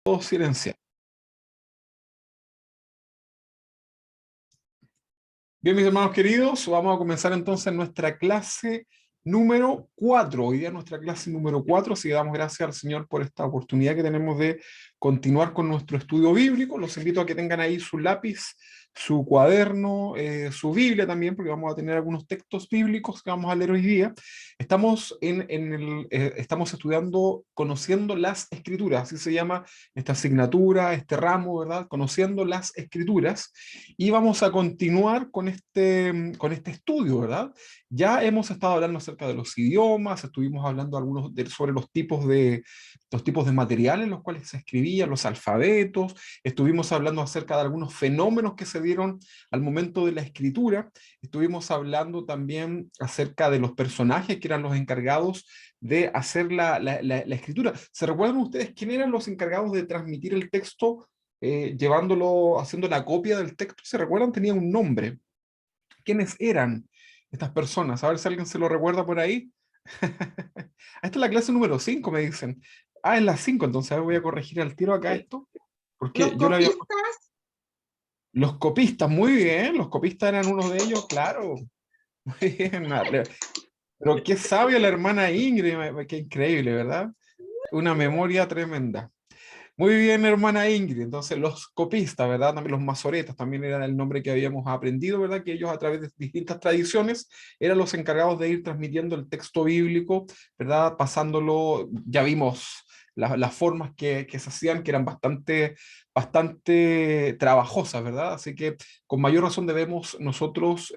Todo silenciado. Bien, mis hermanos queridos, vamos a comenzar entonces nuestra clase número 4. Hoy día nuestra clase número 4, así que damos gracias al Señor por esta oportunidad que tenemos de continuar con nuestro estudio bíblico. Los invito a que tengan ahí su lápiz, su cuaderno, su Biblia también, porque vamos a tener algunos textos bíblicos que vamos a leer hoy día. Estamos estudiando Conociendo las Escrituras, así se llama esta asignatura, este ramo, ¿verdad? Conociendo las Escrituras. Y vamos a continuar con este estudio, ¿verdad? Ya hemos estado hablando acerca de los idiomas, estuvimos hablando sobre los tipos de materiales en los cuales se escribían, los alfabetos, estuvimos hablando acerca de algunos fenómenos que se dieron al momento de la escritura, estuvimos hablando también acerca de los personajes que eran los encargados de hacer la escritura. ¿Se recuerdan ustedes quién eran los encargados de transmitir el texto llevándolo, haciendo la copia del texto? ¿Se recuerdan? Tenía un nombre. ¿Quiénes eran estas personas? A ver si alguien se lo recuerda por ahí. Esta es la clase número 5, me dicen. Ah, es la 5, entonces voy a corregir al tiro acá esto, Los porque yo lo había... copistas. Los copistas, muy bien, los copistas eran uno de ellos, claro. Muy bien, pero qué sabia la hermana Ingrid, qué increíble, ¿verdad? Una memoria tremenda. Muy bien, hermana Ingrid. Entonces, los copistas, ¿verdad? También los masoretas, también era el nombre que habíamos aprendido, ¿verdad? Que ellos a través de distintas tradiciones eran los encargados de ir transmitiendo el texto bíblico, ¿verdad? Pasándolo, ya vimos las formas que se hacían, que eran bastante trabajosas, ¿verdad? Así que con mayor razón debemos nosotros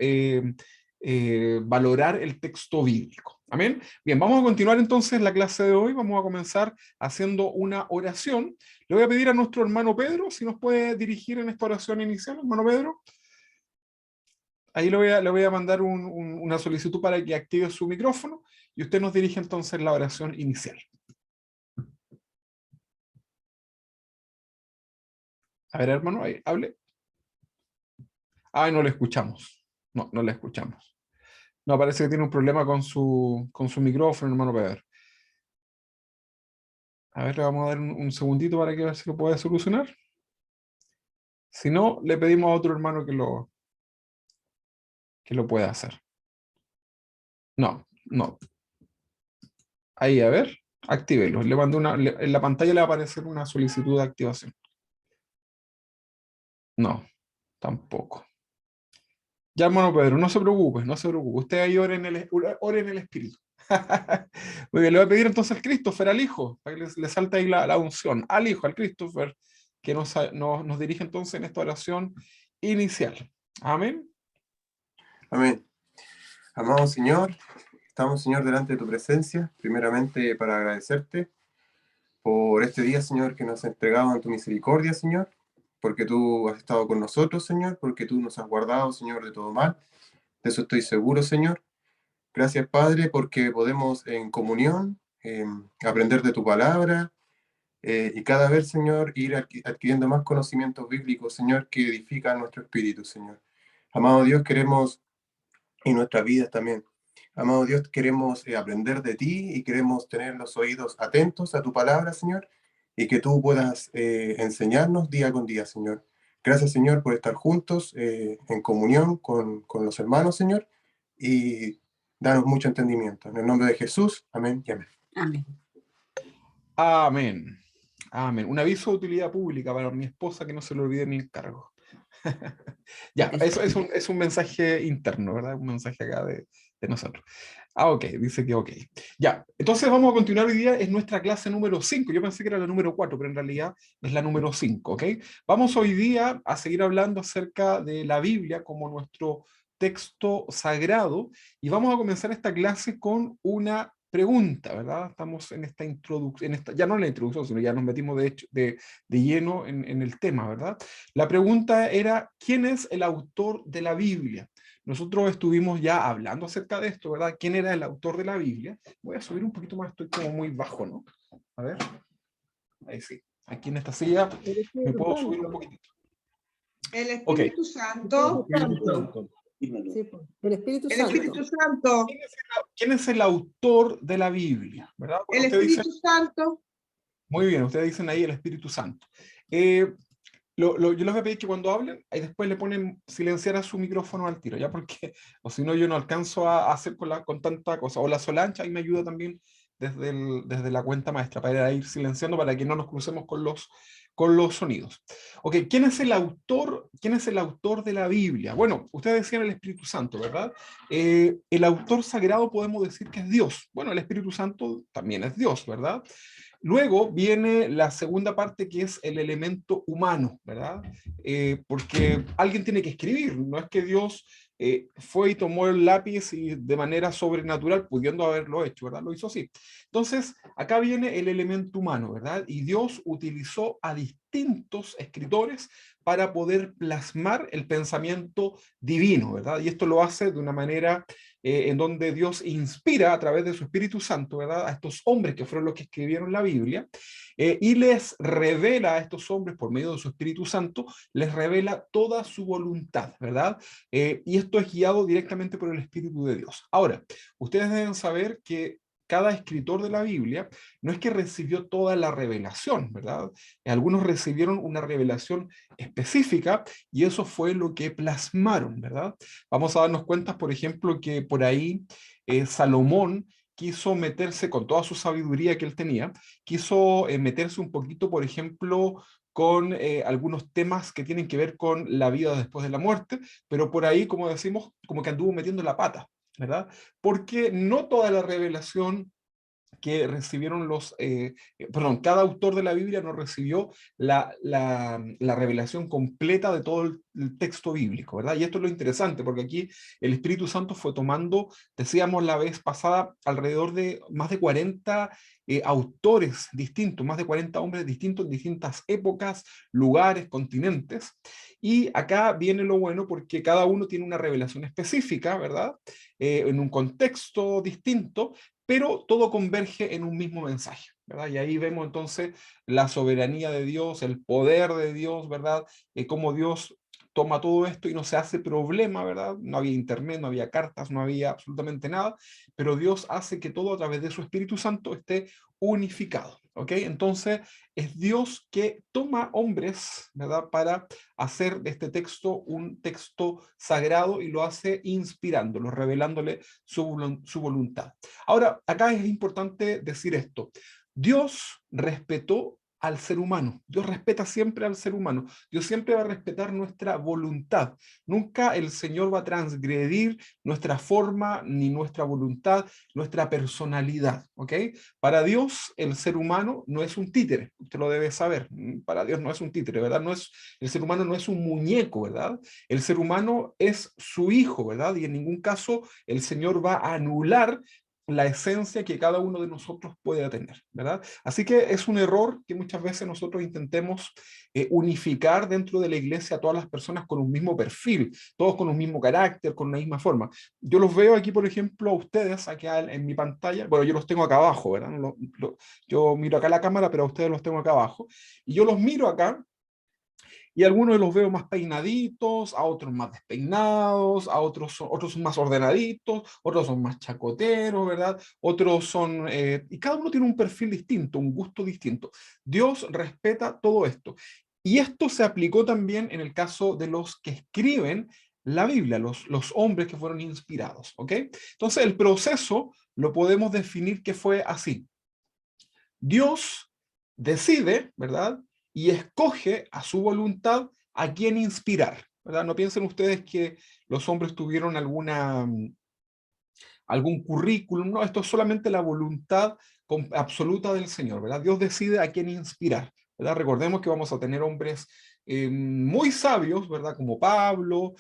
valorar el texto bíblico. Amén. Bien, vamos a continuar entonces la clase de hoy. Vamos a comenzar haciendo una oración. Le voy a pedir a nuestro hermano Pedro si nos puede dirigir en esta oración inicial, hermano Pedro. Ahí le voy a mandar una solicitud para que active su micrófono y usted nos dirige entonces la oración inicial. A ver, hermano, ahí, hable. Ay, no le escuchamos. No le escuchamos. No, parece que tiene un problema con su micrófono, hermano Pedro. A ver, le vamos a dar un segundito para que ver si lo puede solucionar. Si no, le pedimos a otro hermano que lo pueda hacer. No. Ahí, a ver, actívelo. Le mando en la pantalla le va a aparecer una solicitud de activación. No, tampoco. Ya, hermano Pedro, no se preocupe, no se preocupe. Usted ahí ore en el Espíritu. Muy bien, le voy a pedir entonces al Christopher, al Hijo, para que le salte ahí la unción. Al Hijo, al Christopher, que nos dirige entonces en esta oración inicial. Amén. Amén. Amado Señor, estamos, Señor, delante de tu presencia, primeramente para agradecerte por este día, Señor, que nos has entregado en tu misericordia, Señor, porque tú has estado con nosotros, Señor, porque tú nos has guardado, Señor, de todo mal. De eso estoy seguro, Señor. Gracias, Padre, porque podemos en comunión aprender de tu palabra y cada vez, Señor, ir adquiriendo más conocimientos bíblicos, Señor, que edifican nuestro espíritu, Señor. Amado Dios, queremos, y nuestras vidas también, amado Dios, queremos aprender de ti y queremos tener los oídos atentos a tu palabra, Señor, y que tú puedas enseñarnos día con día, Señor. Gracias, Señor, por estar juntos en comunión con los hermanos, Señor, y danos mucho entendimiento. En el nombre de Jesús, amén y amén. Amén. Amén. Amén. Un aviso de utilidad pública para mi esposa, que no se le olvide mi encargo. Ya, eso es un mensaje interno, ¿verdad? Un mensaje acá de nosotros. Ah, ok, dice que ok. Ya, entonces vamos a continuar hoy día, es nuestra clase número 5. Yo pensé que era la número 4, pero en realidad es la número 5, ¿ok? Vamos hoy día a seguir hablando acerca de la Biblia como nuestro texto sagrado y vamos a comenzar esta clase con una pregunta, ¿verdad? Estamos en esta introducción, ya no en la introducción, sino ya nos metimos de lleno en el tema, ¿verdad? La pregunta era, ¿quién es el autor de la Biblia? Nosotros estuvimos ya hablando acerca de esto, ¿verdad? ¿Quién era el autor de la Biblia? Voy a subir un poquito más, estoy como muy bajo, ¿no? A ver, ahí sí. Aquí en esta silla me puedo subir un poquitito. El Espíritu Santo. Sí, pues, el Espíritu El Santo. Espíritu Santo. ¿Quién es el autor de la Biblia? ¿Verdad? El Usted dice, Espíritu Santo. Muy bien, ustedes dicen ahí el Espíritu Santo. Yo les voy a pedir que cuando hablen, ahí después le ponen silenciar a su micrófono al tiro, ¿ya? Porque, o si no, yo no alcanzo a hacer con tanta cosa. O la Solancha ahí me ayuda también desde la cuenta maestra, para ir silenciando, para que no nos crucemos con los sonidos. Ok, ¿quién es el autor de la Biblia? Bueno, ustedes decían el Espíritu Santo, ¿verdad? El autor sagrado podemos decir que es Dios. Bueno, el Espíritu Santo también es Dios, ¿verdad? Luego viene la segunda parte, que es el elemento humano, ¿verdad? Porque alguien tiene que escribir, no es que Dios fue y tomó el lápiz y de manera sobrenatural, pudiendo haberlo hecho, ¿verdad? Lo hizo así. Entonces, acá viene el elemento humano, ¿verdad? Y Dios utilizó a distintos escritores para poder plasmar el pensamiento divino, ¿verdad? Y esto lo hace de una manera en donde Dios inspira a través de su Espíritu Santo, ¿verdad?, a estos hombres que fueron los que escribieron la Biblia, y les revela a estos hombres, por medio de su Espíritu Santo, les revela toda su voluntad, ¿verdad? Y esto es guiado directamente por el Espíritu de Dios. Ahora, ustedes deben saber que cada escritor de la Biblia no es que recibió toda la revelación, ¿verdad? Algunos recibieron una revelación específica y eso fue lo que plasmaron, ¿verdad? Vamos a darnos cuenta, por ejemplo, que por ahí Salomón quiso meterse con toda su sabiduría que él tenía, quiso meterse un poquito, por ejemplo, con algunos temas que tienen que ver con la vida después de la muerte, pero por ahí, como decimos, como que anduvo metiendo la pata, ¿verdad? Porque no toda la revelación que recibieron perdón, cada autor de la Biblia no recibió la revelación completa de todo el texto bíblico, ¿verdad? Y esto es lo interesante, porque aquí el Espíritu Santo fue tomando, decíamos la vez pasada, alrededor de más de 40 autores distintos, más de 40 hombres distintos en distintas épocas, lugares, continentes, y acá viene lo bueno porque cada uno tiene una revelación específica, ¿verdad? En un contexto distinto, pero todo converge en un mismo mensaje, ¿verdad? Y ahí vemos entonces la soberanía de Dios, el poder de Dios, ¿verdad? Cómo Dios toma todo esto y no se hace problema, ¿verdad? No había internet, no había cartas, no había absolutamente nada, pero Dios hace que todo a través de su Espíritu Santo esté unificado, ¿ok? Entonces es Dios que toma hombres, ¿verdad? Para hacer de este texto un texto sagrado y lo hace inspirándolo, revelándole su voluntad. Ahora, acá es importante decir esto. Dios respetó al ser humano. Dios respeta siempre al ser humano. Dios siempre va a respetar nuestra voluntad. Nunca el Señor va a transgredir nuestra forma, ni nuestra voluntad, nuestra personalidad. ¿Ok? Para Dios, el ser humano no es un títere. Usted lo debe saber. Para Dios no es un títere, ¿verdad? El ser humano no es un muñeco, ¿verdad? El ser humano es su hijo, ¿verdad? Y en ningún caso el Señor va a anular la esencia que cada uno de nosotros puede tener, ¿verdad? Así que es un error que muchas veces nosotros intentemos unificar dentro de la iglesia a todas las personas con un mismo perfil, todos con un mismo carácter, con una misma forma. Yo los veo aquí, por ejemplo, a ustedes, aquí en mi pantalla, bueno, yo los tengo acá abajo, ¿verdad? Yo miro acá la cámara, pero a ustedes los tengo acá abajo, y yo los miro acá, y algunos los veo más peinaditos, a otros más despeinados, otros son más ordenaditos, otros son más chacoteros, ¿verdad? Otros son, y cada uno tiene un perfil distinto, un gusto distinto. Dios respeta todo esto. Y esto se aplicó también en el caso de los que escriben la Biblia, los hombres que fueron inspirados, ¿ok? Entonces el proceso lo podemos definir que fue así. Dios decide, ¿verdad? Y escoge a su voluntad a quién inspirar, ¿verdad? No piensen ustedes que los hombres tuvieron algún currículum, no, esto es solamente la voluntad absoluta del Señor, ¿verdad? Dios decide a quién inspirar, ¿verdad? Recordemos que vamos a tener hombres muy sabios, ¿verdad? Como Pablo,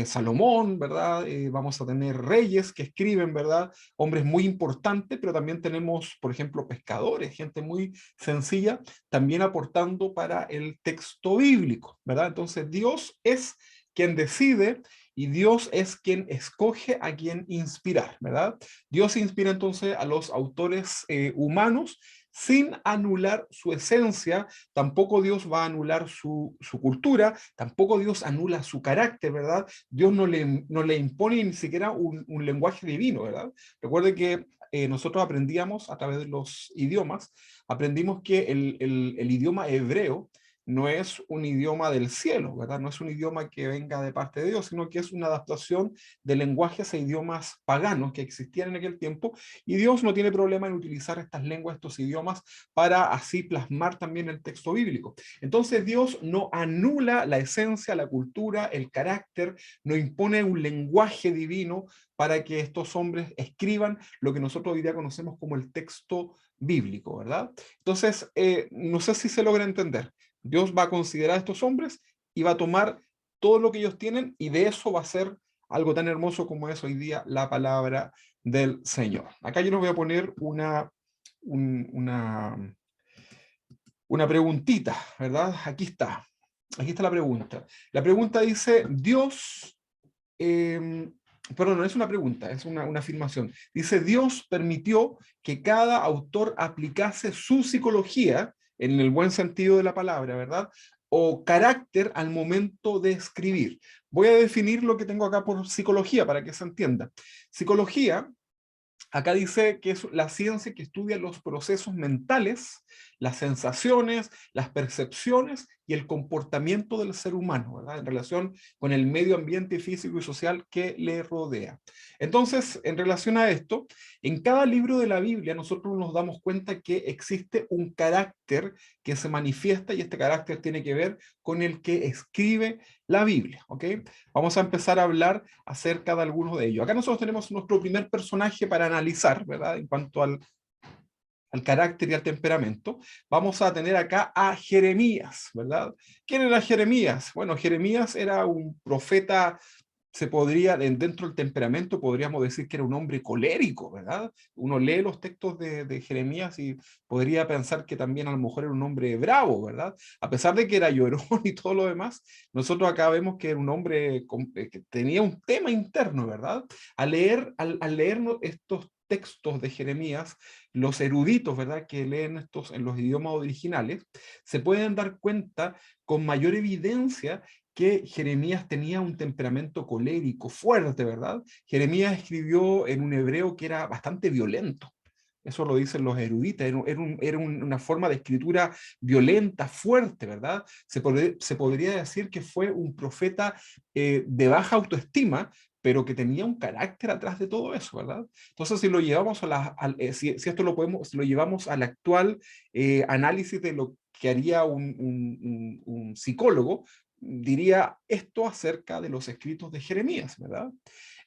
Salomón, ¿verdad? Vamos a tener reyes que escriben, ¿verdad? Hombres muy importantes, pero también tenemos, por ejemplo, pescadores, gente muy sencilla, también aportando para el texto bíblico, ¿verdad? Entonces Dios es quien decide y Dios es quien escoge a quien inspirar, ¿verdad? Dios inspira entonces a los autores humanos sin anular su esencia, tampoco Dios va a anular su cultura, tampoco Dios anula su carácter, ¿verdad? Dios no le impone ni siquiera un lenguaje divino, ¿verdad? Recuerde que nosotros aprendíamos a través de los idiomas, aprendimos que el idioma hebreo no es un idioma del cielo, ¿verdad? No es un idioma que venga de parte de Dios, sino que es una adaptación de lenguajes a idiomas paganos que existían en aquel tiempo, y Dios no tiene problema en utilizar estas lenguas, estos idiomas, para así plasmar también el texto bíblico. Entonces Dios no anula la esencia, la cultura, el carácter, no impone un lenguaje divino para que estos hombres escriban lo que nosotros hoy día conocemos como el texto bíblico, ¿verdad? Entonces, no sé si se logra entender. Dios va a considerar a estos hombres y va a tomar todo lo que ellos tienen, y de eso va a ser algo tan hermoso como es hoy día la palabra del Señor. Acá yo les voy a poner una preguntita, ¿verdad? Aquí está la pregunta. La pregunta dice, Dios, perdón, no es una pregunta, es una afirmación. Dice, Dios permitió que cada autor aplicase su psicología, en el buen sentido de la palabra, ¿verdad? O carácter al momento de escribir. Voy a definir lo que tengo acá por psicología para que se entienda. Psicología, acá dice que es la ciencia que estudia los procesos mentales, las sensaciones, las percepciones y el comportamiento del ser humano, ¿verdad? En relación con el medio ambiente físico y social que le rodea. Entonces, en relación a esto, en cada libro de la Biblia nosotros nos damos cuenta que existe un carácter que se manifiesta, y este carácter tiene que ver con el que escribe la Biblia, ¿ok? Vamos a empezar a hablar acerca de algunos de ellos. Acá nosotros tenemos nuestro primer personaje para analizar, ¿verdad? En cuanto al carácter y al temperamento. Vamos a tener acá a Jeremías, ¿verdad? ¿Quién era Jeremías? Bueno, Jeremías era un profeta, se podría, dentro del temperamento podríamos decir que era un hombre colérico, ¿verdad? Uno lee los textos de Jeremías y podría pensar que también a lo mejor era un hombre bravo, ¿verdad? A pesar de que era llorón y todo lo demás, nosotros acá vemos que era un hombre que tenía un tema interno, ¿verdad? Al leer estos textos de Jeremías, los eruditos, ¿verdad?, que leen estos en los idiomas originales, se pueden dar cuenta con mayor evidencia que Jeremías tenía un temperamento colérico, fuerte, ¿verdad? Jeremías escribió en un hebreo que era bastante violento. Eso lo dicen los eruditas, era una forma de escritura violenta, fuerte, ¿verdad? Se podría decir que fue un profeta de baja autoestima, pero que tenía un carácter atrás de todo eso, ¿verdad? Entonces, si lo llevamos si esto si lo llevamos al actual análisis de lo que haría un psicólogo, diría esto acerca de los escritos de Jeremías, ¿verdad?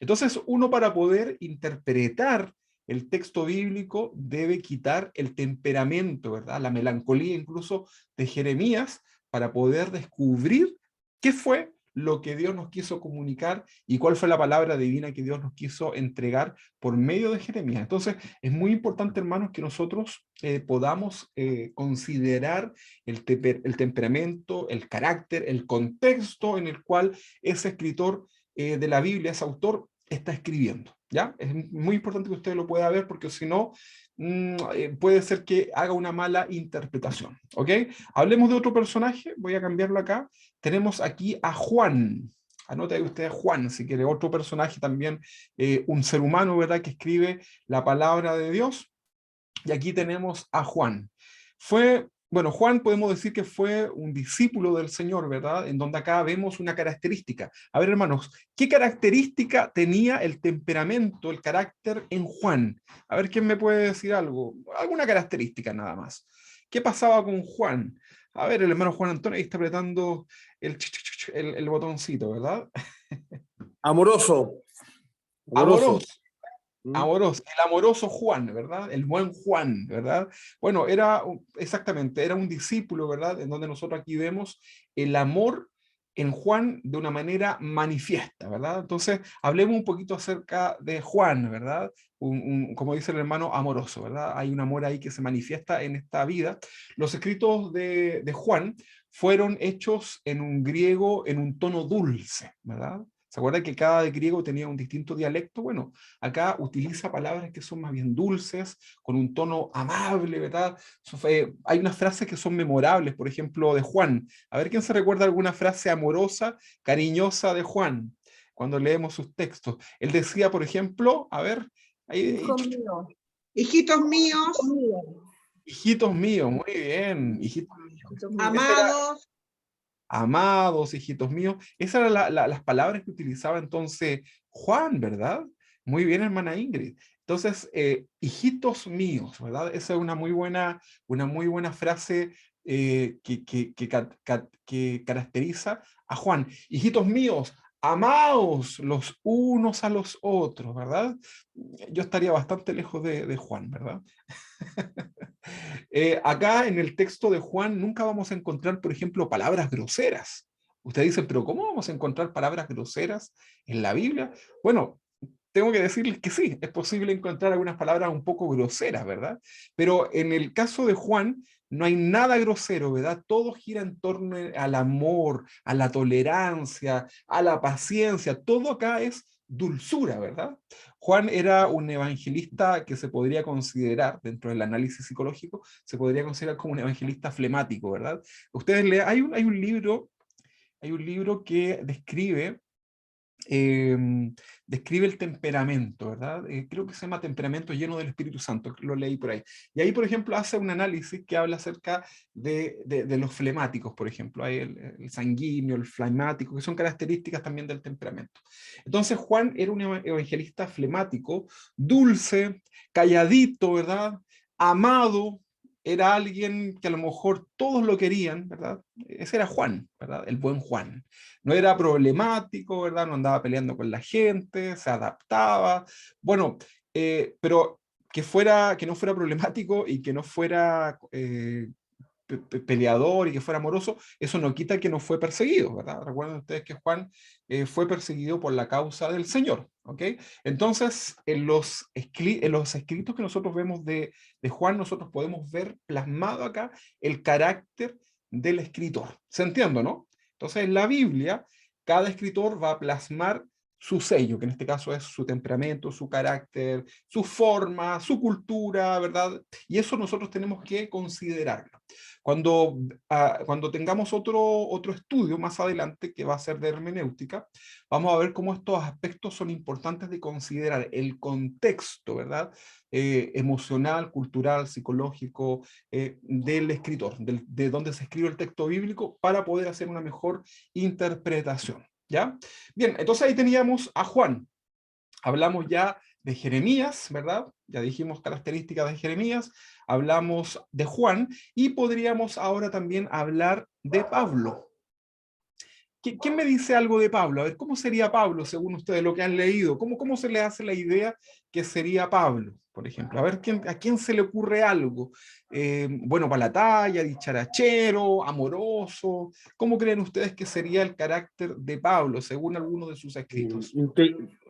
Entonces, uno, para poder interpretar el texto bíblico, debe quitar el temperamento, ¿verdad? La melancolía incluso de Jeremías, para poder descubrir qué fue lo que Dios nos quiso comunicar y cuál fue la palabra divina que Dios nos quiso entregar por medio de Jeremías. Entonces, es muy importante, hermanos, que nosotros podamos considerar el temperamento, el carácter, el contexto en el cual ese escritor de la Biblia, ese autor, está escribiendo, ¿ya? Es muy importante que usted lo pueda ver, porque si no, puede ser que haga una mala interpretación, ¿ok? Hablemos de otro personaje, voy a cambiarlo acá. Tenemos aquí a Juan. Anote usted a Juan, si quiere, otro personaje también, un ser humano, ¿verdad?, que escribe la palabra de Dios. Y aquí tenemos a Juan. Bueno, Juan podemos decir que fue un discípulo del Señor, ¿verdad? En donde acá vemos una característica. A ver, hermanos, ¿qué característica tenía el temperamento, el carácter en Juan? A ver, ¿quién me puede decir algo? Alguna característica nada más. ¿Qué pasaba con Juan? A ver, el hermano Juan Antonio ahí está apretando el botoncito, ¿verdad? Amoroso. Amoroso. Amoroso, el amoroso Juan, ¿verdad? El buen Juan, ¿verdad? Bueno, exactamente, era un discípulo, ¿verdad? En donde nosotros aquí vemos el amor en Juan de una manera manifiesta, ¿verdad? Entonces, hablemos un poquito acerca de Juan, ¿verdad? Como dice el hermano, amoroso, ¿verdad? Hay un amor ahí que se manifiesta en esta vida. Los escritos de Juan fueron hechos en un griego en un tono dulce, ¿verdad? ¿Se acuerdan que cada griego tenía un distinto dialecto? Bueno, acá utiliza palabras que son más bien dulces, con un tono amable, ¿verdad? Hay unas frases que son memorables, por ejemplo, de Juan. A ver, ¿quién se recuerda alguna frase amorosa, cariñosa de Juan cuando leemos sus textos? Él decía, por ejemplo, a ver, Hijo mío. Hijitos míos, Hijitos míos, muy bien. Hijitos míos. amados, Amados, hijitos míos. Esas eran las palabras que utilizaba entonces Juan, ¿verdad? Muy bien, hermana Ingrid. Entonces, hijitos míos, ¿verdad? Esa es una muy buena frase que caracteriza a Juan. Hijitos míos, amaos los unos a los otros, ¿verdad? Yo estaría bastante lejos de Juan, ¿verdad? Acá en el texto de Juan nunca vamos a encontrar, por ejemplo, palabras groseras. Ustedes dicen, pero ¿cómo vamos a encontrar palabras groseras en la Biblia? Bueno, tengo que decirles que sí, es posible encontrar algunas palabras un poco groseras, ¿verdad? Pero en el caso de Juan no hay nada grosero, ¿verdad? Todo gira en torno al amor, a la tolerancia, a la paciencia. Todo acá es dulzura, ¿verdad? Juan era un evangelista que se podría considerar, dentro del análisis psicológico, se podría considerar como un evangelista flemático, ¿verdad? Ustedes lean, hay un libro que eh, describe el temperamento, ¿verdad? Creo que se llama Temperamento lleno del Espíritu Santo, lo leí por ahí. Y ahí, por ejemplo, hace un análisis que habla acerca de los flemáticos, por ejemplo. Hay el sanguíneo, el flemático, que son características también del temperamento. Entonces, Juan era un evangelista flemático, dulce, calladito, ¿verdad? Amado, era alguien que a lo mejor todos lo querían, ¿verdad? Ese era Juan, ¿verdad? El buen Juan. No era problemático, ¿verdad? No andaba peleando con la gente, se adaptaba. Bueno, pero que no fuera problemático y que no fuera peleador y que fuera amoroso, eso no quita que no fue perseguido, ¿verdad? Recuerden ustedes que Juan fue perseguido por la causa del Señor, ¿ok? Entonces, en los escritos que nosotros vemos de Juan, nosotros podemos ver plasmado acá el carácter del escritor. ¿Se entiende, no? Entonces, en la Biblia, cada escritor va a plasmar su sello, que en este caso es su temperamento, su carácter, su forma, su cultura, ¿verdad? Y eso nosotros tenemos que considerarlo. Cuando tengamos otro estudio más adelante, que va a ser de hermenéutica, vamos a ver cómo estos aspectos son importantes de considerar, el contexto, ¿verdad? Emocional, cultural, psicológico del escritor, de donde se escribe el texto bíblico, para poder hacer una mejor interpretación, ¿ya? Bien, entonces ahí teníamos a Juan. Hablamos ya de Jeremías, ¿verdad? Ya dijimos características de Jeremías, hablamos de Juan, y podríamos ahora también hablar de Pablo. ¿Quién me dice algo de Pablo? A ver, ¿cómo sería Pablo según ustedes lo que han leído? ¿Cómo se le hace la idea que sería Pablo, por ejemplo? A ver, ¿a quién se le ocurre algo? Bueno para la talla, dicharachero, amoroso. ¿Cómo creen ustedes que sería el carácter de Pablo según alguno de sus escritos?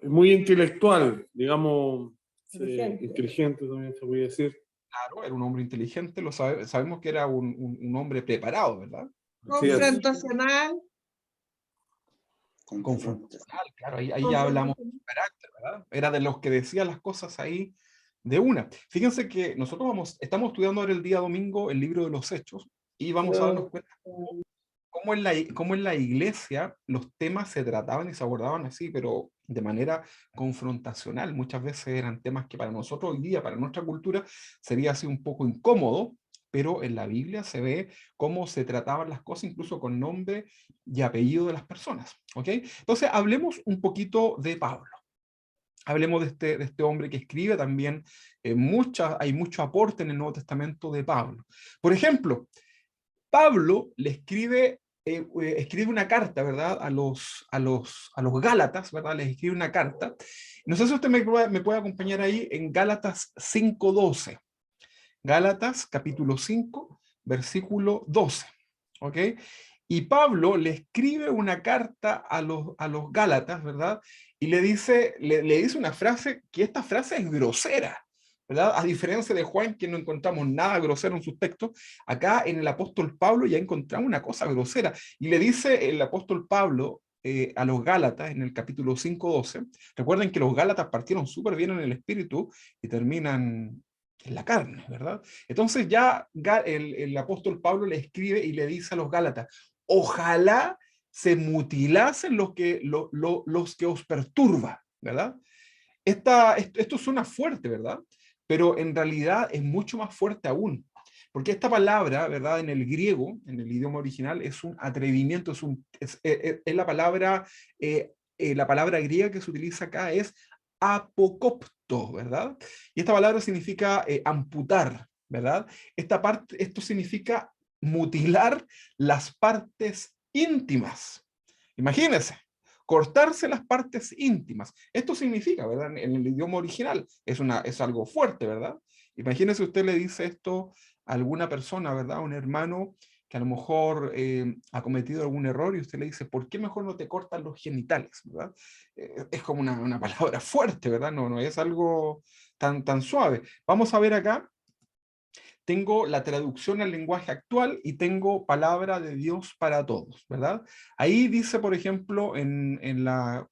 Muy intelectual, digamos, Inteligente. también se puede decir. Claro, era un hombre inteligente, sabemos que era un hombre preparado, ¿verdad? confrontacional, Confrontacional, claro, ahí ya hablamos de carácter, ¿verdad? Era de los que decía las cosas ahí de una. Fíjense que nosotros estamos estudiando ahora el día domingo el libro de los Hechos, y vamos a darnos cuenta cómo en la iglesia los temas se trataban y se abordaban así, pero de manera confrontacional. Muchas veces eran temas que para nosotros hoy día, para nuestra cultura, sería así un poco incómodo, pero en la Biblia se ve cómo se trataban las cosas, incluso con nombre y apellido de las personas, ¿ok? Entonces, hablemos un poquito de Pablo. Hablemos de este hombre que escribe también, hay mucho aporte en el Nuevo Testamento de Pablo. Por ejemplo, Pablo le escribe una carta, ¿verdad? A los Gálatas, ¿verdad? Les escribe una carta. No sé si usted me puede acompañar ahí en Gálatas 5:12. Gálatas capítulo 5, versículo 12. ¿Ok? Y Pablo le escribe una carta a los Gálatas, ¿verdad? Y le dice una frase, que esta frase es grosera, ¿verdad? A diferencia de Juan, que no encontramos nada grosero en sus textos, acá en el apóstol Pablo ya encontramos una cosa grosera. Y le dice el apóstol Pablo a los Gálatas en el capítulo 5:12. Recuerden que los Gálatas partieron súper bien en el espíritu y terminan en la carne, ¿verdad? Entonces ya el apóstol Pablo le escribe y le dice a los Gálatas: ojalá se mutilasen los que os perturban, ¿verdad? Esto suena fuerte, ¿verdad? pero en realidad es mucho más fuerte aún. Porque esta palabra, ¿verdad? En el griego, en el idioma original, es un atrevimiento, es la palabra griega que se utiliza acá es apocopto, ¿verdad? Y esta palabra significa amputar, ¿verdad? Esto significa mutilar las partes íntimas. Imagínense, cortarse las partes íntimas. Esto significa, ¿verdad? En el idioma original es algo fuerte, ¿verdad? Imagínese usted le dice esto a alguna persona, ¿verdad? Un hermano que a lo mejor ha cometido algún error y usted le dice, ¿por qué mejor no te cortan los genitales? ¿Verdad? Es como una palabra fuerte, ¿verdad? No es algo tan suave. Vamos a ver acá. Tengo la traducción al lenguaje actual y tengo palabra de Dios para todos, ¿verdad? Ahí dice, por ejemplo, en la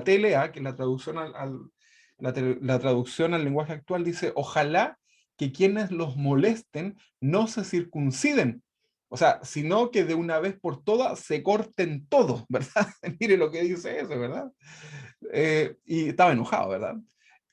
TLA, que es la traducción la traducción al lenguaje actual, dice, ojalá que quienes los molesten no se circunciden, o sea, sino que de una vez por todas se corten todo, ¿verdad? Mire lo que dice eso, ¿verdad? Y estaba enojado, ¿verdad?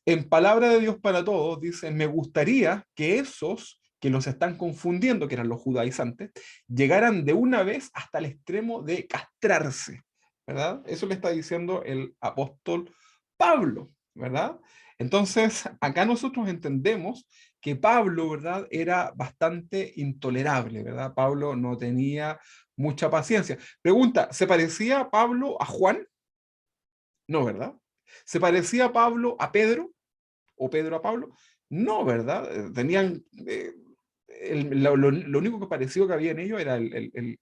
En palabra de Dios para todos, dice, me gustaría que esos que los están confundiendo, que eran los judaizantes, llegaran de una vez hasta el extremo de castrarse, ¿verdad? Eso le está diciendo el apóstol Pablo, ¿verdad? Entonces, acá nosotros entendemos que Pablo, ¿verdad? Era bastante intolerable, ¿verdad? Pablo no tenía mucha paciencia. Pregunta, ¿se parecía Pablo a Juan? No, ¿verdad? ¿Se parecía Pablo a Pedro? ¿O Pedro a Pablo? No, ¿verdad? Tenían... lo único que pareció que había en ellos era el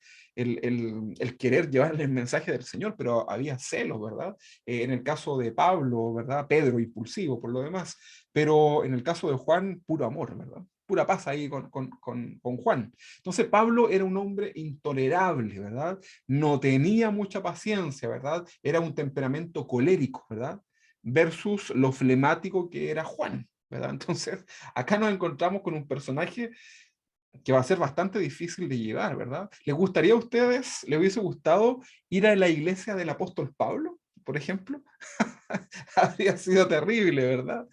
querer llevarle el mensaje del Señor, pero había celos, ¿verdad? En el caso de Pablo, ¿verdad? Pedro impulsivo por lo demás, pero en el caso de Juan, puro amor, ¿verdad? Pura paz ahí con Juan. Entonces Pablo era un hombre intolerable, ¿verdad? No tenía mucha paciencia, ¿verdad? Era un temperamento colérico, ¿verdad? Versus lo flemático que era Juan, ¿verdad? Entonces, acá nos encontramos con un personaje que va a ser bastante difícil de llevar, ¿verdad? ¿Les gustaría a ustedes, les hubiese gustado ir a la iglesia del apóstol Pablo, por ejemplo? Habría sido terrible, ¿verdad?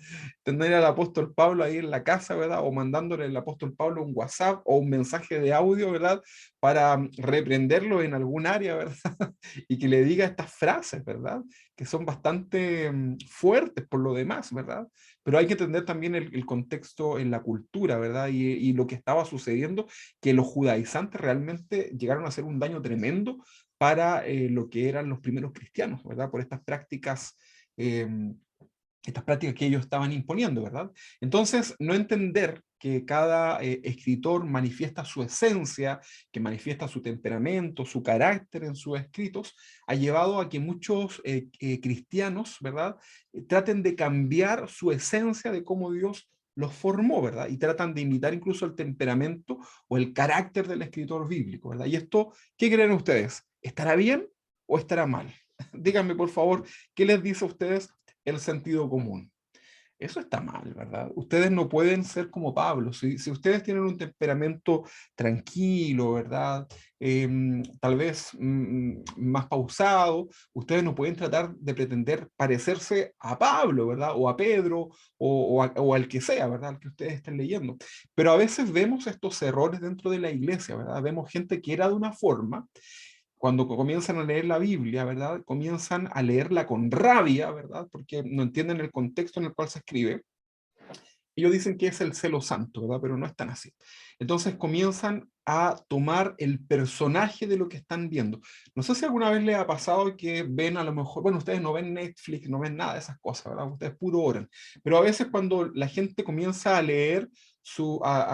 Tener al apóstol Pablo ahí en la casa, ¿verdad? O mandándole al apóstol Pablo un WhatsApp o un mensaje de audio, ¿verdad? Para reprenderlo en algún área, ¿verdad? Y que le diga estas frases, ¿verdad? Que son bastante fuertes por lo demás, ¿verdad? Pero hay que entender también el contexto en la cultura, ¿verdad? Y lo que estaba sucediendo, que los judaizantes realmente llegaron a hacer un daño tremendo para lo que eran los primeros cristianos, ¿verdad? Por eh, estas prácticas que ellos estaban imponiendo, ¿verdad? Entonces, no entender que cada escritor manifiesta su esencia, que manifiesta su temperamento, su carácter en sus escritos, ha llevado a que muchos cristianos, ¿verdad? Traten de cambiar su esencia de cómo Dios los formó, ¿verdad? Y tratan de imitar incluso el temperamento o el carácter del escritor bíblico, ¿verdad? Y esto, ¿qué creen ustedes? ¿Estará bien o estará mal? Díganme, por favor, ¿qué les dice a ustedes el sentido común? Eso está mal, ¿verdad? Ustedes no pueden ser como Pablo. Si ustedes tienen un temperamento tranquilo, ¿verdad? Tal vez más pausado, ustedes no pueden tratar de pretender parecerse a Pablo, ¿verdad? O a Pedro, o al que sea, ¿verdad? Al que ustedes estén leyendo. Pero a veces vemos estos errores dentro de la iglesia, ¿verdad? Vemos gente que era de una forma, cuando comienzan a leer la Biblia, ¿verdad? Comienzan a leerla con rabia, ¿verdad? Porque no entienden el contexto en el cual se escribe. Ellos dicen que es el celo santo, ¿verdad? Pero no es tan así. Entonces comienzan a tomar el personaje de lo que están viendo. No sé si alguna vez les ha pasado que ven a lo mejor, bueno, ustedes no ven Netflix, no ven nada de esas cosas, ¿verdad? Ustedes puro oran. Pero a veces cuando la gente comienza a leer,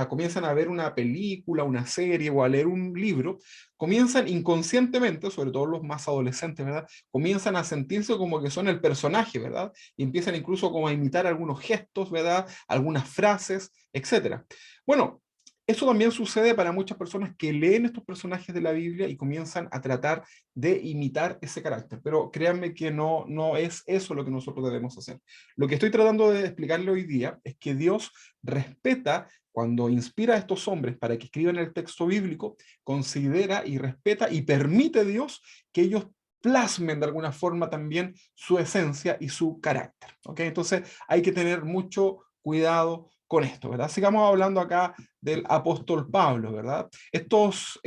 comienzan a ver una película, una serie o a leer un libro, comienzan inconscientemente, sobre todo los más adolescentes, ¿verdad? Comienzan a sentirse como que son el personaje, ¿verdad? Y empiezan incluso como a imitar algunos gestos, ¿verdad? Algunas frases, etcétera. Bueno, eso también sucede para muchas personas que leen estos personajes de la Biblia y comienzan a tratar de imitar ese carácter. Pero créanme que no es eso lo que nosotros debemos hacer. Lo que estoy tratando de explicarle hoy día es que Dios respeta cuando inspira a estos hombres para que escriban el texto bíblico, considera y respeta y permite Dios que ellos plasmen de alguna forma también su esencia y su carácter. ¿Okay? Entonces hay que tener mucho cuidado con esto, ¿verdad? Sigamos hablando acá del apóstol Pablo, ¿verdad? Estos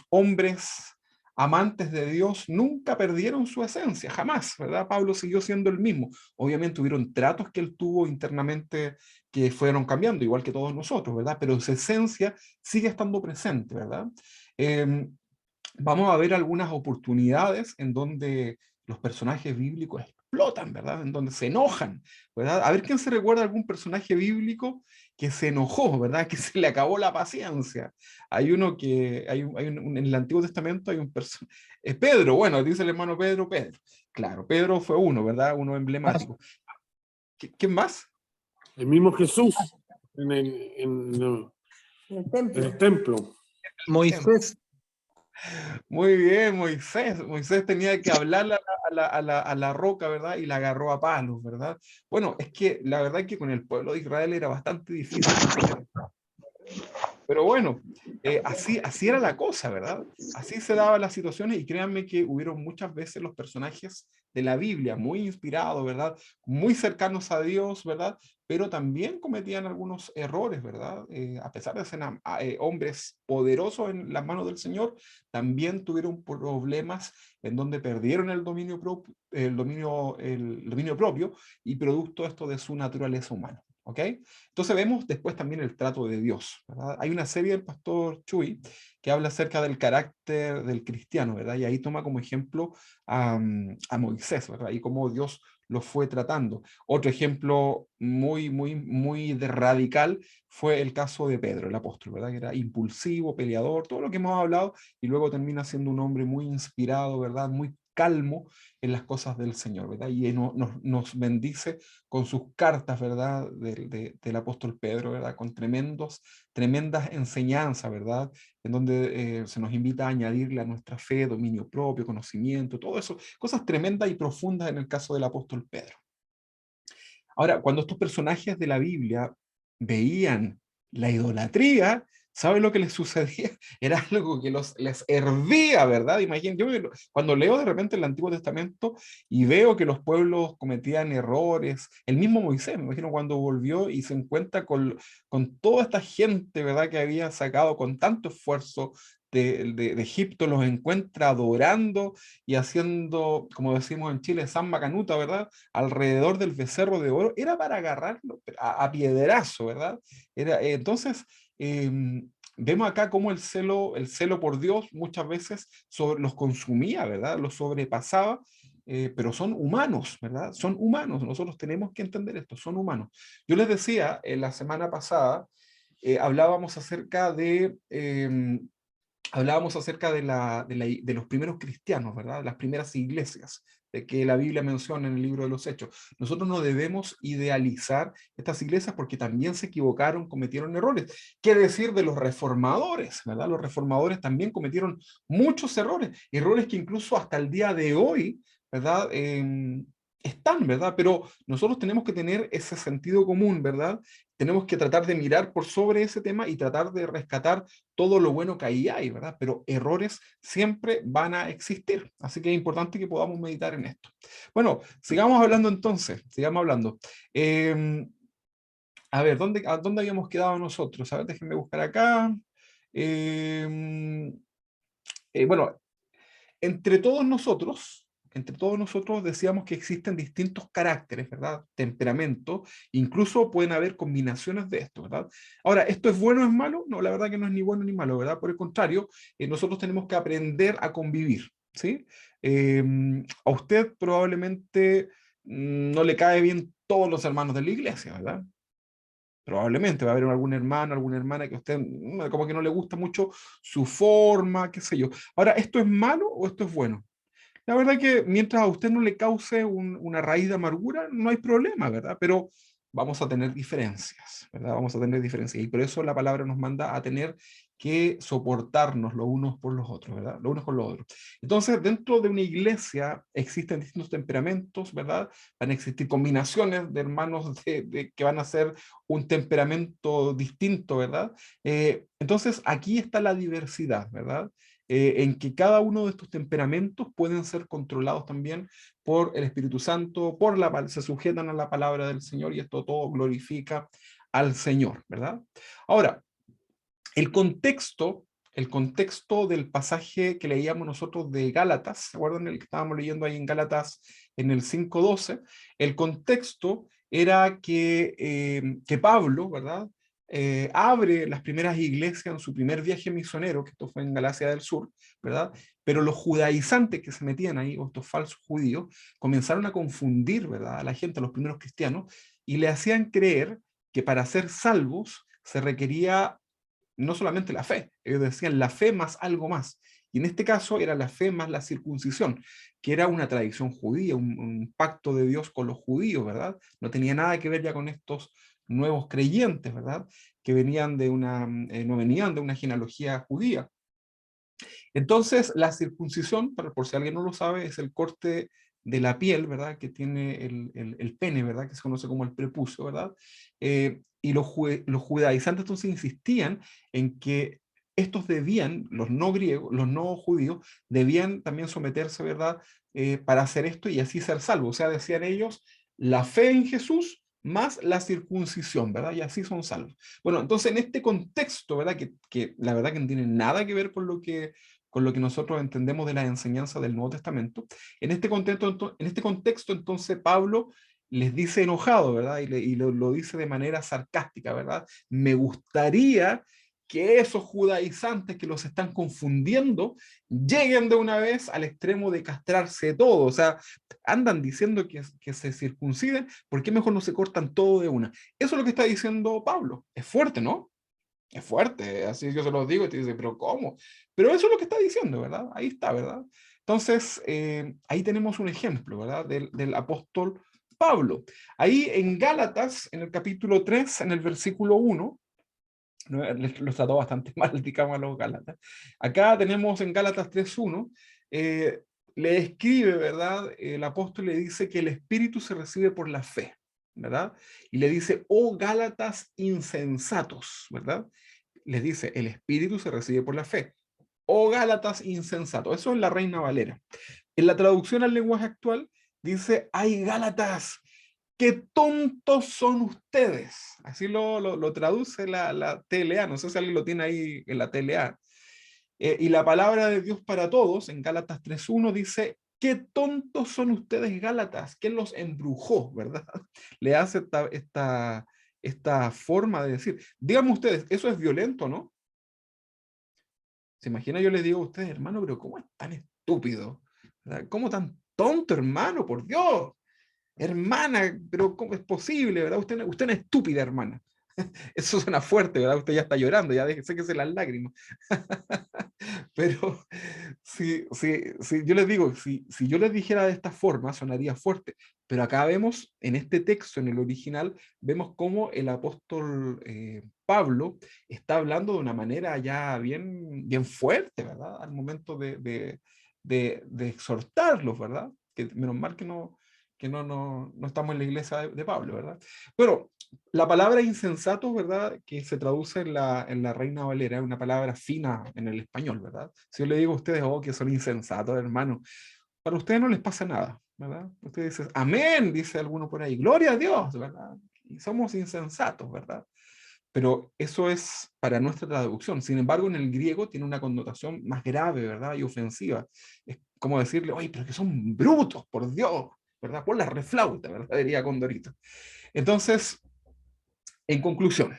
hombres amantes de Dios nunca perdieron su esencia, jamás, ¿verdad? Pablo siguió siendo el mismo. Obviamente hubieron tratos que él tuvo internamente que fueron cambiando, igual que todos nosotros, ¿verdad? Pero su esencia sigue estando presente, ¿verdad? Vamos a ver algunas oportunidades en donde los personajes bíblicos explotan, ¿verdad? En donde se enojan, ¿verdad? A ver quién se recuerda a algún personaje bíblico que se enojó, ¿verdad? Que se le acabó la paciencia. Hay uno que, en el Antiguo Testamento hay un personaje, Pedro, bueno, dice el hermano Pedro, Pedro. Claro, Pedro fue uno, ¿verdad? Uno emblemático. ¿Quién más? El mismo Jesús en el templo. Moisés. Muy bien, Moisés. Moisés tenía que hablarle a la roca, ¿verdad? Y la agarró a palos, ¿verdad? Bueno, es que la verdad es que con el pueblo de Israel era bastante difícil. Pero bueno, así era la cosa, ¿verdad? Así se daban las situaciones y créanme que hubieron muchas veces los personajes de la Biblia muy inspirados, ¿verdad? Muy cercanos a Dios, ¿verdad? Pero también cometían algunos errores, ¿verdad? A pesar de ser hombres poderosos en las manos del Señor, también tuvieron problemas en donde perdieron el dominio propio y producto esto de su naturaleza humana. ¿Ok? Entonces vemos después también el trato de Dios, ¿verdad? Hay una serie del pastor Chuy que habla acerca del carácter del cristiano, ¿verdad? Y ahí toma como ejemplo a Moisés, ¿verdad? Y cómo Dios lo fue tratando. Otro ejemplo muy radical fue el caso de Pedro, el apóstol, ¿verdad? Que era impulsivo, peleador, todo lo que hemos hablado, y luego termina siendo un hombre muy inspirado, ¿verdad? Muy calmo en las cosas del Señor, ¿verdad? Y nos bendice con sus cartas, ¿verdad? Del apóstol Pedro, ¿verdad? Con tremendas enseñanzas, ¿verdad? En donde se nos invita a añadirle a nuestra fe dominio propio, conocimiento, todo eso, cosas tremendas y profundas en el caso del apóstol Pedro. Ahora, cuando estos personajes de la Biblia veían la idolatría, ¿saben lo que les sucedía? Era algo que les hervía, ¿verdad? Imagínense, cuando leo de repente el Antiguo Testamento y veo que los pueblos cometían errores, el mismo Moisés, me imagino cuando volvió y se encuentra con toda esta gente, ¿verdad? Que había sacado con tanto esfuerzo de Egipto, los encuentra adorando y haciendo, como decimos en Chile, Samba Canuta, ¿verdad? Alrededor del becerro de oro, era para agarrarlo a piedrazo, ¿verdad? Entonces, vemos acá cómo el celo por Dios muchas veces los consumía, ¿verdad? Los sobrepasaba, pero son humanos, ¿verdad? Son humanos, nosotros tenemos que entender esto, son humanos. Yo les decía, la semana pasada, hablábamos acerca de los primeros cristianos, ¿verdad? Las primeras iglesias de que la Biblia menciona en el libro de los Hechos. Nosotros no debemos idealizar estas iglesias porque también se equivocaron, cometieron errores. ¿Qué decir de los reformadores, ¿verdad? Los reformadores también cometieron muchos errores que incluso hasta el día de hoy, ¿verdad? Están, ¿verdad? Pero nosotros tenemos que tener ese sentido común, ¿verdad? Tenemos que tratar de mirar por sobre ese tema y tratar de rescatar todo lo bueno que ahí hay, ¿verdad? Pero errores siempre van a existir. Así que es importante que podamos meditar en esto. Bueno, sigamos hablando entonces, sigamos hablando. A ver, ¿a dónde habíamos quedado nosotros? A ver, déjenme buscar acá. Bueno, entre todos nosotros decíamos que existen distintos caracteres, ¿verdad? Temperamentos, incluso pueden haber combinaciones de esto, ¿verdad? Ahora, ¿esto es bueno o es malo? No, la verdad que no es ni bueno ni malo, ¿verdad? Por el contrario, nosotros tenemos que aprender a convivir, ¿sí? A usted probablemente no le cae bien todos los hermanos de la iglesia, ¿verdad? Probablemente va a haber algún hermano, alguna hermana que a usted como que no le gusta mucho su forma, qué sé yo. Ahora, ¿esto es malo o esto es bueno? La verdad que mientras a usted no le cause una raíz de amargura, no hay problema, ¿verdad? Pero vamos a tener diferencias, ¿verdad? Vamos a tener diferencias. Y por eso la palabra nos manda a tener que soportarnos los unos por los otros, ¿verdad? Los unos con los otros. Entonces, dentro de una iglesia existen distintos temperamentos, ¿verdad? Van a existir combinaciones de hermanos que van a ser un temperamento distinto, ¿verdad? Entonces, aquí está la diversidad, ¿verdad? en que cada uno de estos temperamentos pueden ser controlados también por el Espíritu Santo, se sujetan a la palabra del Señor, y esto todo glorifica al Señor, ¿verdad? Ahora, el contexto del pasaje que leíamos nosotros de Gálatas, ¿se acuerdan el que estábamos leyendo ahí en Gálatas en el 5:12? El contexto era que Pablo, ¿verdad? Abre las primeras iglesias en su primer viaje misionero, que esto fue en Galacia del Sur, ¿verdad? Pero los judaizantes que se metían ahí, o estos falsos judíos, comenzaron a confundir, ¿verdad?, a la gente, a los primeros cristianos, y le hacían creer que para ser salvos se requería no solamente la fe, ellos decían la fe más algo más, y en este caso era la fe más la circuncisión, que era una tradición judía, un pacto de Dios con los judíos, ¿verdad? No tenía nada que ver ya con estos nuevos creyentes, ¿verdad? Que venían no venían de una genealogía judía. Entonces, la circuncisión, por si alguien no lo sabe, es el corte de la piel, ¿verdad?, que tiene el pene, ¿verdad?, que se conoce como el prepucio, ¿verdad? Y los judaizantes entonces insistían en que estos debían, los no griegos, los no judíos, debían también someterse, ¿verdad?, para hacer esto y así ser salvos. O sea, decían ellos, la fe en Jesús más la circuncisión, ¿verdad? Y así son salvos. Bueno, entonces en este contexto, ¿verdad?, que la verdad que no tiene nada que ver con lo que nosotros entendemos de la enseñanza del Nuevo Testamento, en este contexto entonces Pablo les dice enojado, ¿verdad? Y lo dice de manera sarcástica, ¿verdad? Me gustaría que esos judaizantes que los están confundiendo lleguen de una vez al extremo de castrarse todo. O sea, andan diciendo que se circunciden, ¿por qué mejor no se cortan todo de una? Eso es lo que está diciendo Pablo. Es fuerte, ¿no? Es fuerte, así yo se los digo y te dice, pero ¿cómo? Pero eso es lo que está diciendo, ¿verdad? Ahí está, ¿verdad? Entonces, ahí tenemos un ejemplo, ¿verdad? Del apóstol Pablo. Ahí en Gálatas, en el capítulo 3, en el versículo 1, ¿no? Los trató bastante mal, digamos, a los Gálatas. Acá tenemos en Gálatas 3:1, le escribe, ¿verdad? El apóstol le dice que el Espíritu se recibe por la fe, ¿verdad? Y le dice, oh Gálatas insensatos, ¿verdad? Les dice, el Espíritu se recibe por la fe. Oh Gálatas insensatos. Eso es la Reina Valera. En la traducción al lenguaje actual dice, ay Gálatas, qué tontos son ustedes. Así lo traduce la TLA. No sé si alguien lo tiene ahí en la TLA. Y la palabra de Dios para todos, en Gálatas 3:1, dice, qué tontos son ustedes, Gálatas. ¿Quién los embrujó, verdad? Le hace esta forma de decir. Díganme ustedes, ¿eso es violento, no? ¿Se imagina? Yo les digo a ustedes, hermano, pero ¿cómo es tan estúpido? ¿Verdad? ¿Cómo tan tonto, hermano? Por Dios. Hermana, pero ¿cómo es posible, verdad? Usted es una estúpida, hermana. Eso suena fuerte, ¿verdad? Usted ya está llorando, ya séquese las lágrimas. Pero si yo les digo, si yo les dijera de esta forma, sonaría fuerte. Pero acá vemos, en este texto, en el original, vemos cómo el apóstol Pablo está hablando de una manera ya bien fuerte, ¿verdad? Al momento de exhortarlos, ¿verdad? Que menos mal que no estamos en la iglesia de Pablo, ¿verdad? Bueno, la palabra insensato, ¿verdad?, que se traduce en la Reina Valera, es una palabra fina en el español, ¿verdad? Si yo le digo a ustedes, oh, que son insensatos, hermano, para ustedes no les pasa nada, ¿verdad? Ustedes dicen, amén, dice alguno por ahí, gloria a Dios, ¿verdad? Y somos insensatos, ¿verdad? Pero eso es para nuestra traducción. Sin embargo, en el griego tiene una connotación más grave, ¿verdad? Y ofensiva. Es como decirle, oye, pero que son brutos, por Dios, ¿verdad? Por la reflauta, ¿verdad? Diría Condorito. Entonces, en conclusión,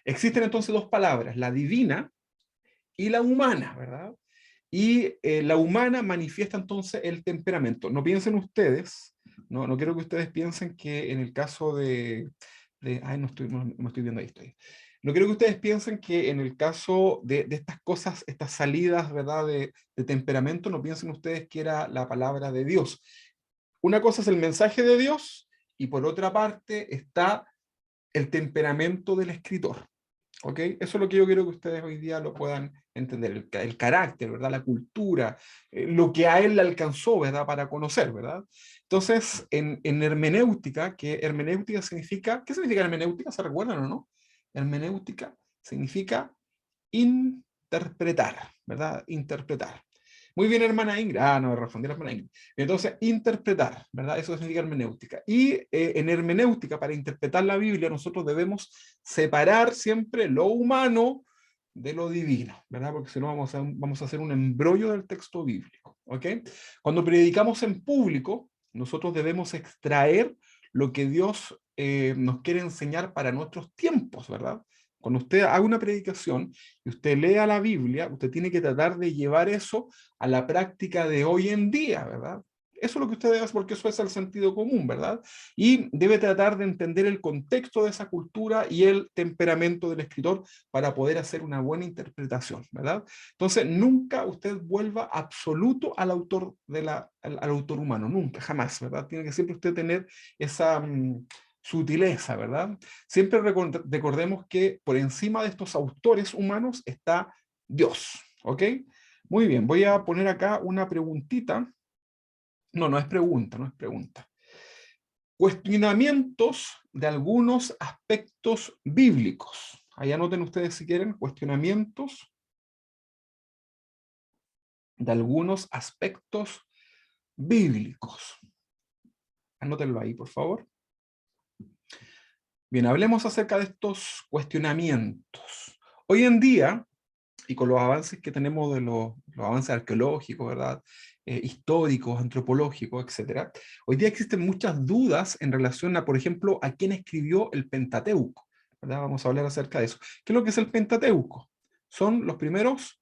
existen entonces dos palabras, la divina y la humana, ¿verdad? Y la humana manifiesta entonces el temperamento. No piensen ustedes, no quiero que ustedes piensen que en el caso ay, no estoy viendo ahí, estoy. No quiero que ustedes piensen que en el caso de estas cosas, estas salidas, ¿verdad?, de temperamento, no piensen ustedes que era la palabra de Dios. Una cosa es el mensaje de Dios y por otra parte está el temperamento del escritor. ¿Ok? Eso es lo que yo quiero que ustedes hoy día lo puedan entender, el carácter, ¿verdad? La cultura, lo que a él le alcanzó, ¿verdad?, para conocer, ¿verdad? Entonces, en hermenéutica, que hermenéutica significa, ¿qué significa hermenéutica? ¿Se recuerdan o no? Hermenéutica significa interpretar, ¿verdad? Interpretar. Muy bien, hermana Ingrid. Ah, no, respondió la hermana Ingrid. Entonces, interpretar, ¿verdad? Eso significa hermenéutica. Y en hermenéutica, para interpretar la Biblia, nosotros debemos separar siempre lo humano de lo divino, ¿verdad? Porque si no vamos a hacer un embrollo del texto bíblico, ¿ok? Cuando predicamos en público, nosotros debemos extraer lo que Dios nos quiere enseñar para nuestros tiempos, ¿verdad? Cuando usted haga una predicación y usted lea la Biblia, usted tiene que tratar de llevar eso a la práctica de hoy en día, ¿verdad? Eso es lo que usted debe hacer, porque eso es el sentido común, ¿verdad? Y debe tratar de entender el contexto de esa cultura y el temperamento del escritor para poder hacer una buena interpretación, ¿verdad? Entonces, nunca usted vuelva absoluto al autor, al autor humano, nunca, jamás, ¿verdad? Tiene que siempre usted tener esa sutileza, ¿verdad? Siempre recordemos que por encima de estos autores humanos está Dios, ¿ok? Muy bien, voy a poner acá una preguntita. No, no es pregunta, no es pregunta. Cuestionamientos de algunos aspectos bíblicos. Ahí anoten ustedes si quieren, cuestionamientos de algunos aspectos bíblicos. Anótenlo ahí, por favor. Bien, hablemos acerca de estos cuestionamientos. Hoy en día, y con los avances que tenemos de los avances arqueológicos, ¿verdad? Históricos, antropológicos, etc. Hoy día existen muchas dudas en relación a, por ejemplo, a quién escribió el Pentateuco, ¿verdad? Vamos a hablar acerca de eso. ¿Qué es lo que es el Pentateuco? Son los primeros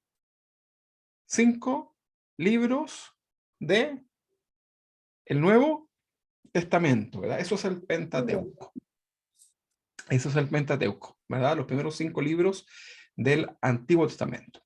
5 libros de el Nuevo Testamento, ¿verdad? Eso es el Pentateuco. Eso es el Pentateuco, ¿verdad? Los primeros 5 libros del Antiguo Testamento.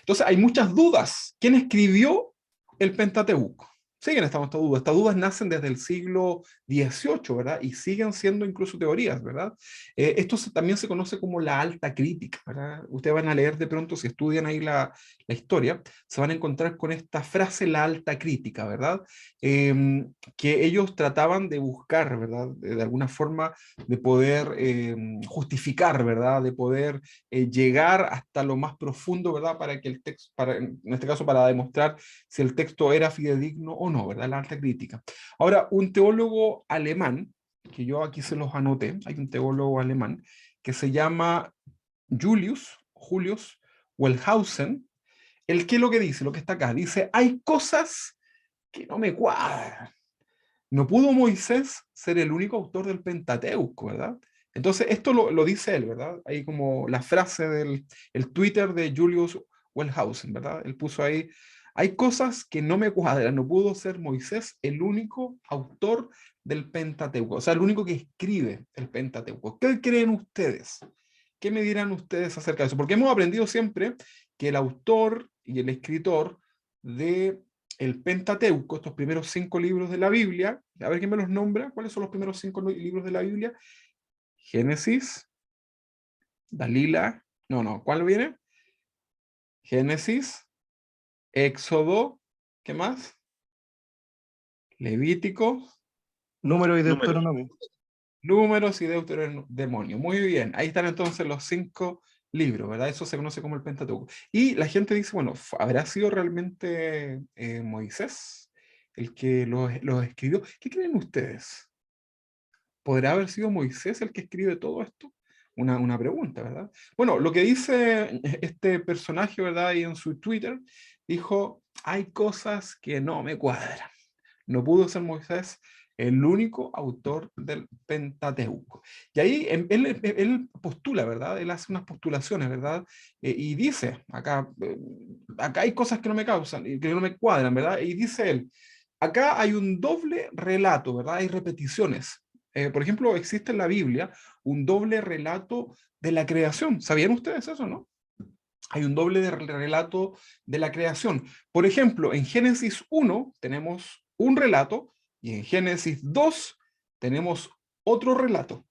Entonces hay muchas dudas. ¿Quién escribió el Pentateuco? Siguen estas dudas. Estas dudas nacen desde el siglo XVIII, ¿verdad? Y siguen siendo incluso teorías, ¿verdad? Esto también se conoce como la alta crítica, ¿verdad? Ustedes van a leer de pronto, si estudian ahí la historia, se van a encontrar con esta frase, la alta crítica, ¿verdad? Que ellos trataban de buscar, ¿verdad? De alguna forma de poder justificar, ¿verdad? De poder llegar hasta lo más profundo, ¿verdad? Para que el texto, en este caso, para demostrar si el texto era fidedigno o no, ¿verdad? La alta crítica. Ahora, un teólogo alemán, que yo aquí se los anoté, hay un teólogo alemán que se llama Julius Wellhausen. ¿El qué es lo que dice? Lo que está acá. Dice, hay cosas que no me cuadran. No pudo Moisés ser el único autor del Pentateuco, ¿verdad? Entonces, esto lo dice él, ¿verdad? Ahí como la frase del el Twitter de Julius Wellhausen, ¿verdad? Él puso ahí, hay cosas que no me cuadran, no pudo ser Moisés el único autor del Pentateuco, o sea, el único que escribe el Pentateuco. ¿Qué creen ustedes? ¿Qué me dirán ustedes acerca de eso? Porque hemos aprendido siempre que el autor y el escritor de el Pentateuco, estos primeros 5 libros de la Biblia, a ver quién me los nombra, ¿cuáles son los primeros 5 libros de la Biblia? Génesis, Dalila, no, ¿cuál viene? Génesis, Éxodo, ¿qué más? Levítico, Número y Deuteronomio. Números y Deuteronomio. Muy bien, ahí están entonces los 5 libros, ¿verdad? Eso se conoce como el Pentateuco. Y la gente dice, bueno, ¿habrá sido realmente Moisés el que los escribió? ¿Qué creen ustedes? ¿Podrá haber sido Moisés el que escribe todo esto? Una pregunta, ¿verdad? Bueno, lo que dice este personaje, ¿verdad? Y en su Twitter, dijo, hay cosas que no me cuadran. No pudo ser Moisés el único autor del Pentateuco. Y ahí él postula, ¿verdad? Él hace unas postulaciones, ¿verdad? Y dice, acá hay cosas que no me causan, que no me cuadran, ¿verdad? Y dice él, acá hay un doble relato, ¿verdad? Hay repeticiones. Por ejemplo, existe en la Biblia un doble relato de la creación. ¿Sabían ustedes eso, no? Hay un doble relato de la creación. Por ejemplo, en Génesis 1 tenemos un relato y en Génesis 2 tenemos otro relato.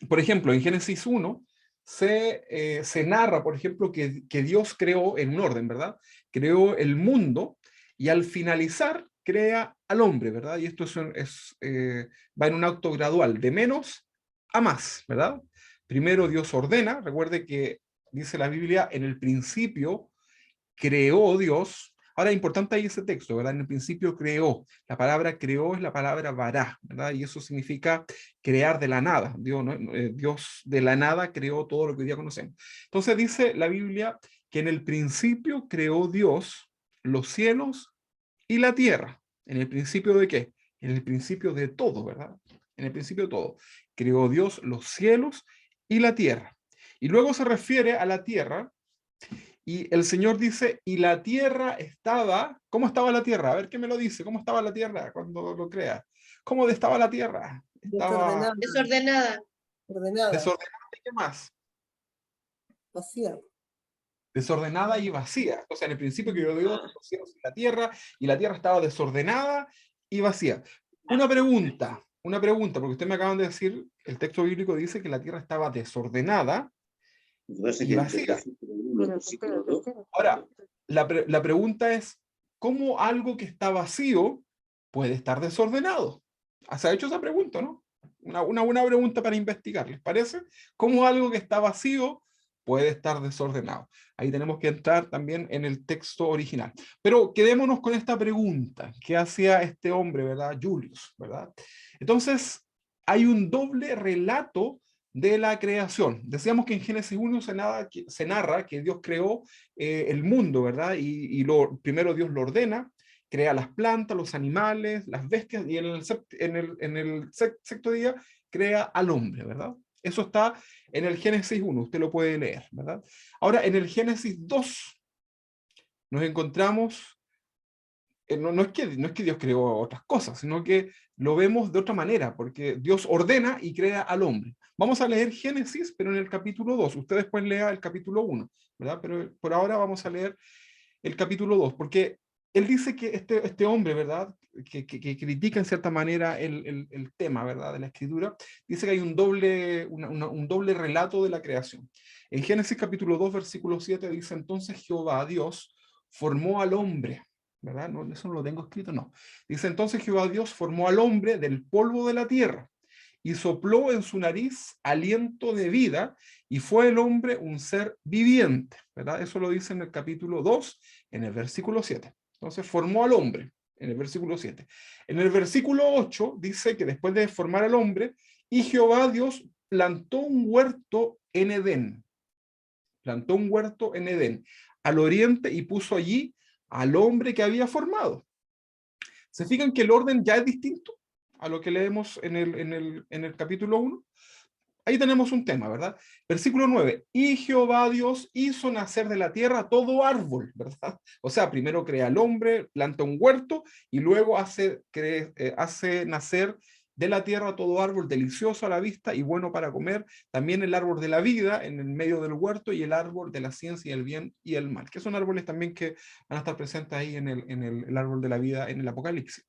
Por ejemplo, en Génesis 1 se narra, por ejemplo, que Dios creó en un orden, ¿verdad? Creó el mundo y al finalizar crea al hombre, ¿verdad? Y esto va en un acto gradual, de menos a más, ¿verdad? Primero Dios ordena, recuerde que dice la Biblia, en el principio creó Dios. Ahora, importante ahí ese texto, ¿verdad? En el principio creó. La palabra creó es la palabra bará, ¿verdad? Y eso significa crear de la nada. Dios, ¿no? Dios de la nada creó todo lo que hoy día conocemos. Entonces dice la Biblia que en el principio creó Dios los cielos y la tierra. ¿En el principio de qué? En el principio de todo, ¿verdad? En el principio de todo. Creó Dios los cielos y la tierra. Y luego se refiere a la tierra. Y el Señor dice, y la tierra estaba, ¿cómo estaba la tierra? A ver qué me lo dice, ¿cómo estaba la tierra cuando lo crea? ¿Cómo estaba la tierra? Estaba Desordenada. Ordenada, desordenada y ¿qué más? vacía. Desordenada y vacía. O sea, en el principio que yo digo, los cielos y la tierra estaba desordenada y vacía. Una pregunta, porque ustedes me acaban de decir, el texto bíblico dice que la tierra estaba desordenada y vacía. Ahora, la pregunta es, ¿cómo algo que está vacío puede estar desordenado? ¿Se ha hecho esa pregunta, no? Una buena pregunta para investigar, ¿les parece? ¿Cómo algo que está vacío puede estar desordenado? Ahí tenemos que entrar también en el texto original. Pero quedémonos con esta pregunta que hacía este hombre, ¿verdad? Julius, ¿verdad? Entonces, hay un doble relato de la creación. Decíamos que en Génesis 1 se narra que Dios creó el mundo, ¿verdad? Y primero Dios lo ordena, crea las plantas, los animales, las bestias, y en el sexto día crea al hombre, ¿verdad? Eso está en el Génesis 1, usted lo puede leer, ¿verdad? Ahora, en el Génesis 2 nos encontramos, no es que Dios creó otras cosas, sino que lo vemos de otra manera, porque Dios ordena y crea al hombre. Vamos a leer Génesis, pero en el capítulo 2. Usted después lea el capítulo 1, ¿verdad? Pero por ahora vamos a leer el capítulo 2, porque él dice que este hombre, ¿verdad? Que critica en cierta manera el tema, ¿verdad? De la escritura, dice que hay un doble relato de la creación. En Génesis capítulo 2, versículo 7 dice, entonces Jehová, Dios, formó al hombre, ¿verdad? No, eso no lo tengo escrito, no. Dice, entonces Jehová Dios formó al hombre del polvo de la tierra y sopló en su nariz aliento de vida, y fue el hombre un ser viviente, ¿verdad? Eso lo dice en el capítulo 2, en el versículo 7. Entonces formó al hombre, en el versículo 7. En el versículo 8 dice que después de formar al hombre, y Jehová Dios plantó un huerto en Edén. Plantó un huerto en Edén, al oriente, y puso allí al hombre que había formado. ¿Se fijan que el orden ya es distinto a lo que leemos en el capítulo 1? Ahí tenemos un tema, ¿verdad? Versículo 9. Y Jehová Dios hizo nacer de la tierra todo árbol, ¿verdad? O sea, primero crea al hombre, planta un huerto, y luego hace nacer de la tierra todo árbol delicioso a la vista y bueno para comer, también el árbol de la vida en el medio del huerto, y el árbol de la ciencia y el bien y el mal, que son árboles también que van a estar presentes ahí en el árbol de la vida en el Apocalipsis.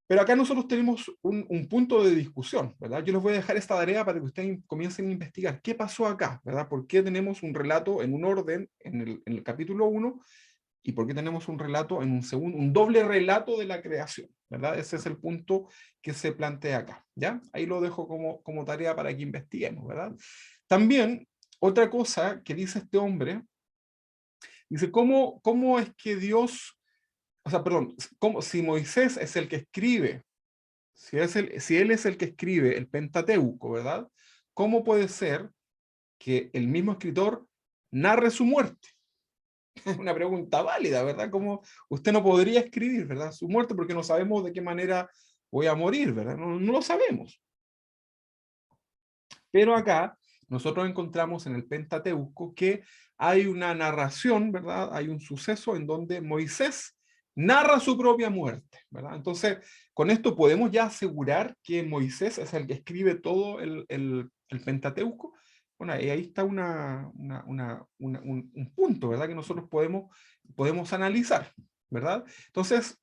Pero acá nosotros tenemos un punto de discusión, ¿verdad? Yo les voy a dejar esta tarea para que ustedes comiencen a investigar qué pasó acá, ¿verdad? ¿Por qué tenemos un relato en un orden en el capítulo 1 y por qué tenemos un relato en un doble relato de la creación, ¿verdad? Ese es el punto que se plantea acá, ¿ya? Ahí lo dejo como tarea para que investiguemos, ¿verdad? También, otra cosa que dice este hombre, dice, ¿cómo es que Dios... O sea, perdón, si Moisés es el que escribe, si él es el que escribe el Pentateuco, ¿verdad? ¿Cómo puede ser que el mismo escritor narre su muerte? Es una pregunta válida, ¿verdad? ¿Cómo usted no podría escribir, ¿verdad? Su muerte, porque no sabemos de qué manera voy a morir, ¿verdad? No lo sabemos. Pero acá nosotros encontramos en el Pentateuco que hay una narración, ¿verdad? Hay un suceso en donde Moisés narra su propia muerte, ¿verdad? Entonces, con esto podemos ya asegurar que Moisés es el que escribe todo el Pentateuco. Bueno, y ahí está un punto, ¿verdad? Que nosotros podemos analizar, ¿verdad? Entonces,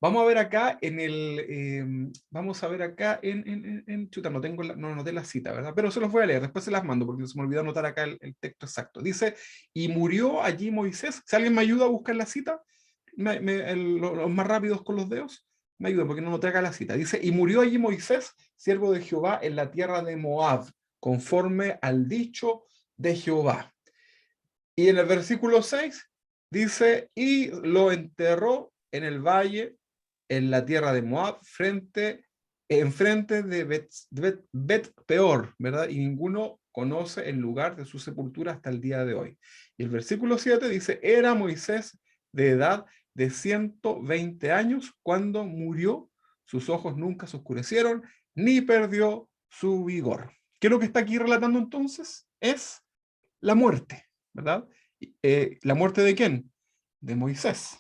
vamos a ver acá vamos a ver acá chuta, no anoté la cita, ¿verdad? Pero se los voy a leer, después se las mando, porque se me olvidó anotar acá el texto exacto. Dice, y murió allí Moisés. Si alguien me ayuda a buscar la cita, los más rápidos con los dedos, me ayudan, porque no anoté acá la cita. Dice, y murió allí Moisés, siervo de Jehová, en la tierra de Moab, conforme al dicho de Jehová. Y en el versículo 6 dice, y lo enterró en el valle, en la tierra de Moab, enfrente de Bet Peor, ¿verdad? Y ninguno conoce el lugar de su sepultura hasta el día de hoy. Y el versículo 7 dice, era Moisés de edad de 120 años cuando murió, sus ojos nunca se oscurecieron, ni perdió su vigor. ¿Qué es lo que está aquí relatando entonces? Es la muerte, ¿verdad? ¿La muerte de quién? De Moisés.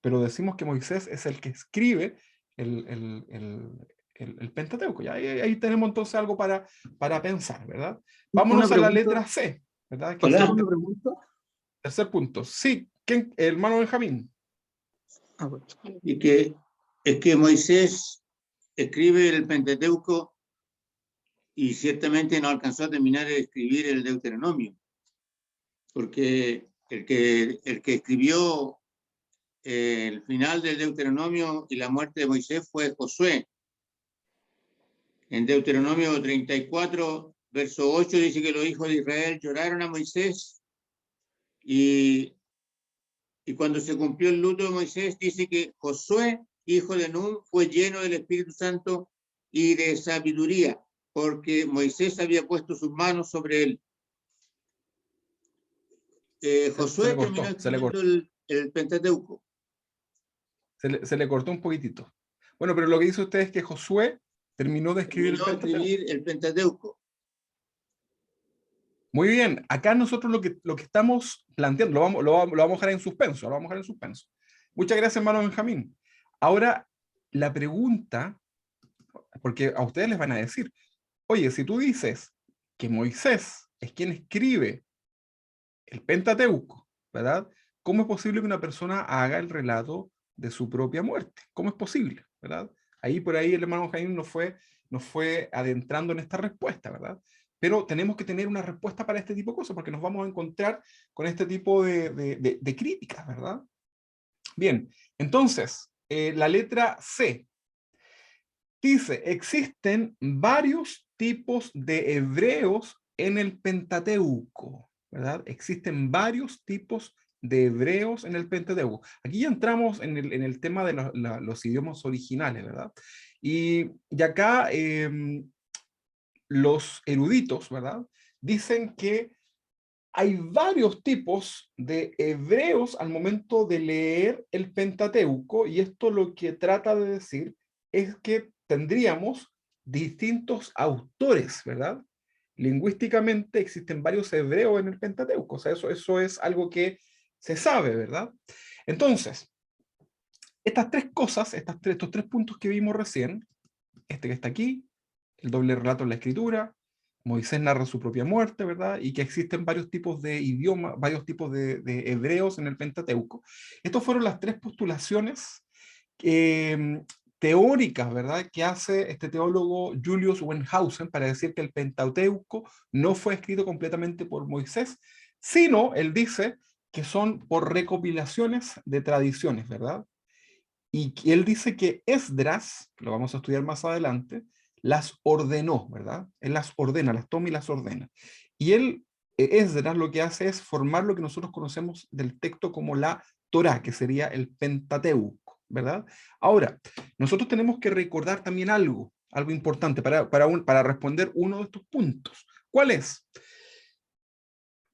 Pero decimos que Moisés es el que escribe el Pentateuco. ¿Ya? Ahí tenemos entonces algo para pensar, ¿verdad? Vámonos a la letra C, ¿verdad? Que Hola. es el tercer punto. Sí, ¿quién? Hermano Benjamín. Y que es que Moisés escribe el Pentateuco y ciertamente no alcanzó a terminar de escribir el Deuteronomio, porque el que escribió el final del Deuteronomio y la muerte de Moisés fue Josué. En Deuteronomio 34, verso 8, dice que los hijos de Israel lloraron a Moisés y cuando se cumplió el luto de Moisés, dice que Josué, hijo de Nun, fue lleno del Espíritu Santo y de sabiduría, porque Moisés había puesto sus manos sobre él. Josué terminó escribiendo el Pentateuco. Se le cortó un poquitito. Bueno, pero lo que dice usted es que Josué terminó de escribir el Pentateuco. Muy bien, acá nosotros lo que estamos planteando, lo vamos a dejar en suspenso, Muchas gracias, hermano Benjamín. Ahora, la pregunta, porque a ustedes les van a decir, oye, si tú dices que Moisés es quien escribe el Pentateuco, ¿verdad? ¿Cómo es posible que una persona haga el relato de su propia muerte? ¿Cómo es posible, verdad? Por ahí el hermano Benjamín nos fue adentrando en esta respuesta, ¿verdad? Pero tenemos que tener una respuesta para este tipo de cosas, porque nos vamos a encontrar con este tipo de críticas, ¿verdad? Bien, entonces, la letra C dice, existen varios tipos de hebreos en el Pentateuco, ¿verdad? Existen varios tipos de hebreos en el Pentateuco. Aquí ya entramos en el tema de los idiomas originales, ¿verdad? Y acá los eruditos, ¿verdad? Dicen que hay varios tipos de hebreos al momento de leer el Pentateuco, y esto lo que trata de decir es que tendríamos distintos autores, ¿verdad? Lingüísticamente existen varios hebreos en el Pentateuco, o sea, eso es algo que se sabe, ¿verdad? Entonces, estas tres cosas, estos tres puntos que vimos recién, este que está aquí, el doble relato en la escritura, Moisés narra su propia muerte, ¿verdad? Y que existen varios tipos de idiomas, varios tipos de hebreos en el Pentateuco. Estas fueron las tres postulaciones teóricas, ¿verdad?, que hace este teólogo Julius Wellhausen para decir que el Pentateuco no fue escrito completamente por Moisés, sino, él dice, que son por recopilaciones de tradiciones, ¿verdad? Y él dice que Esdras, lo vamos a estudiar más adelante, las ordenó, ¿verdad? Él las ordena, las toma y las ordena. Y Esdras lo que hace es formar lo que nosotros conocemos del texto como la Torá, que sería el Pentateuco, ¿verdad? Ahora, nosotros tenemos que recordar también algo importante para responder uno de estos puntos. ¿Cuál es?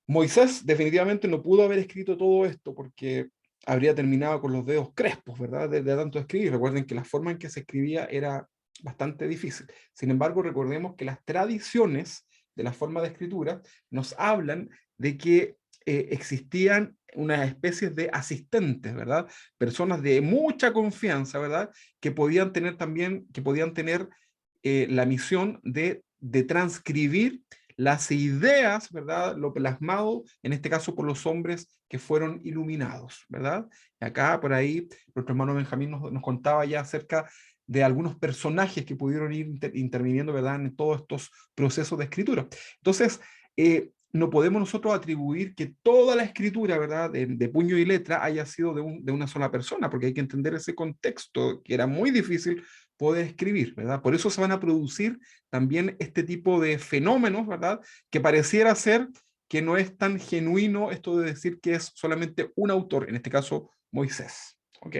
Moisés definitivamente no pudo haber escrito todo esto porque habría terminado con los dedos crespos, ¿verdad? De tanto escribir. Recuerden que la forma en que se escribía era bastante difícil. Sin embargo, recordemos que las tradiciones de la forma de escritura nos hablan de que existían unas especies de asistentes, ¿verdad? Personas de mucha confianza, ¿verdad? Que podían tener la misión de transcribir las ideas, ¿verdad? Lo plasmado, en este caso por los hombres que fueron iluminados, ¿verdad? Y acá, por ahí, nuestro hermano Benjamín nos contaba ya acerca de algunos personajes que pudieron ir interviniendo, ¿verdad?, en todos estos procesos de escritura. Entonces, no podemos nosotros atribuir que toda la escritura, ¿verdad?, de puño y letra haya sido de una sola persona, porque hay que entender ese contexto, que era muy difícil poder escribir, ¿verdad? Por eso se van a producir también este tipo de fenómenos, ¿verdad?, que pareciera ser que no es tan genuino esto de decir que es solamente un autor, en este caso Moisés. ¿Ok?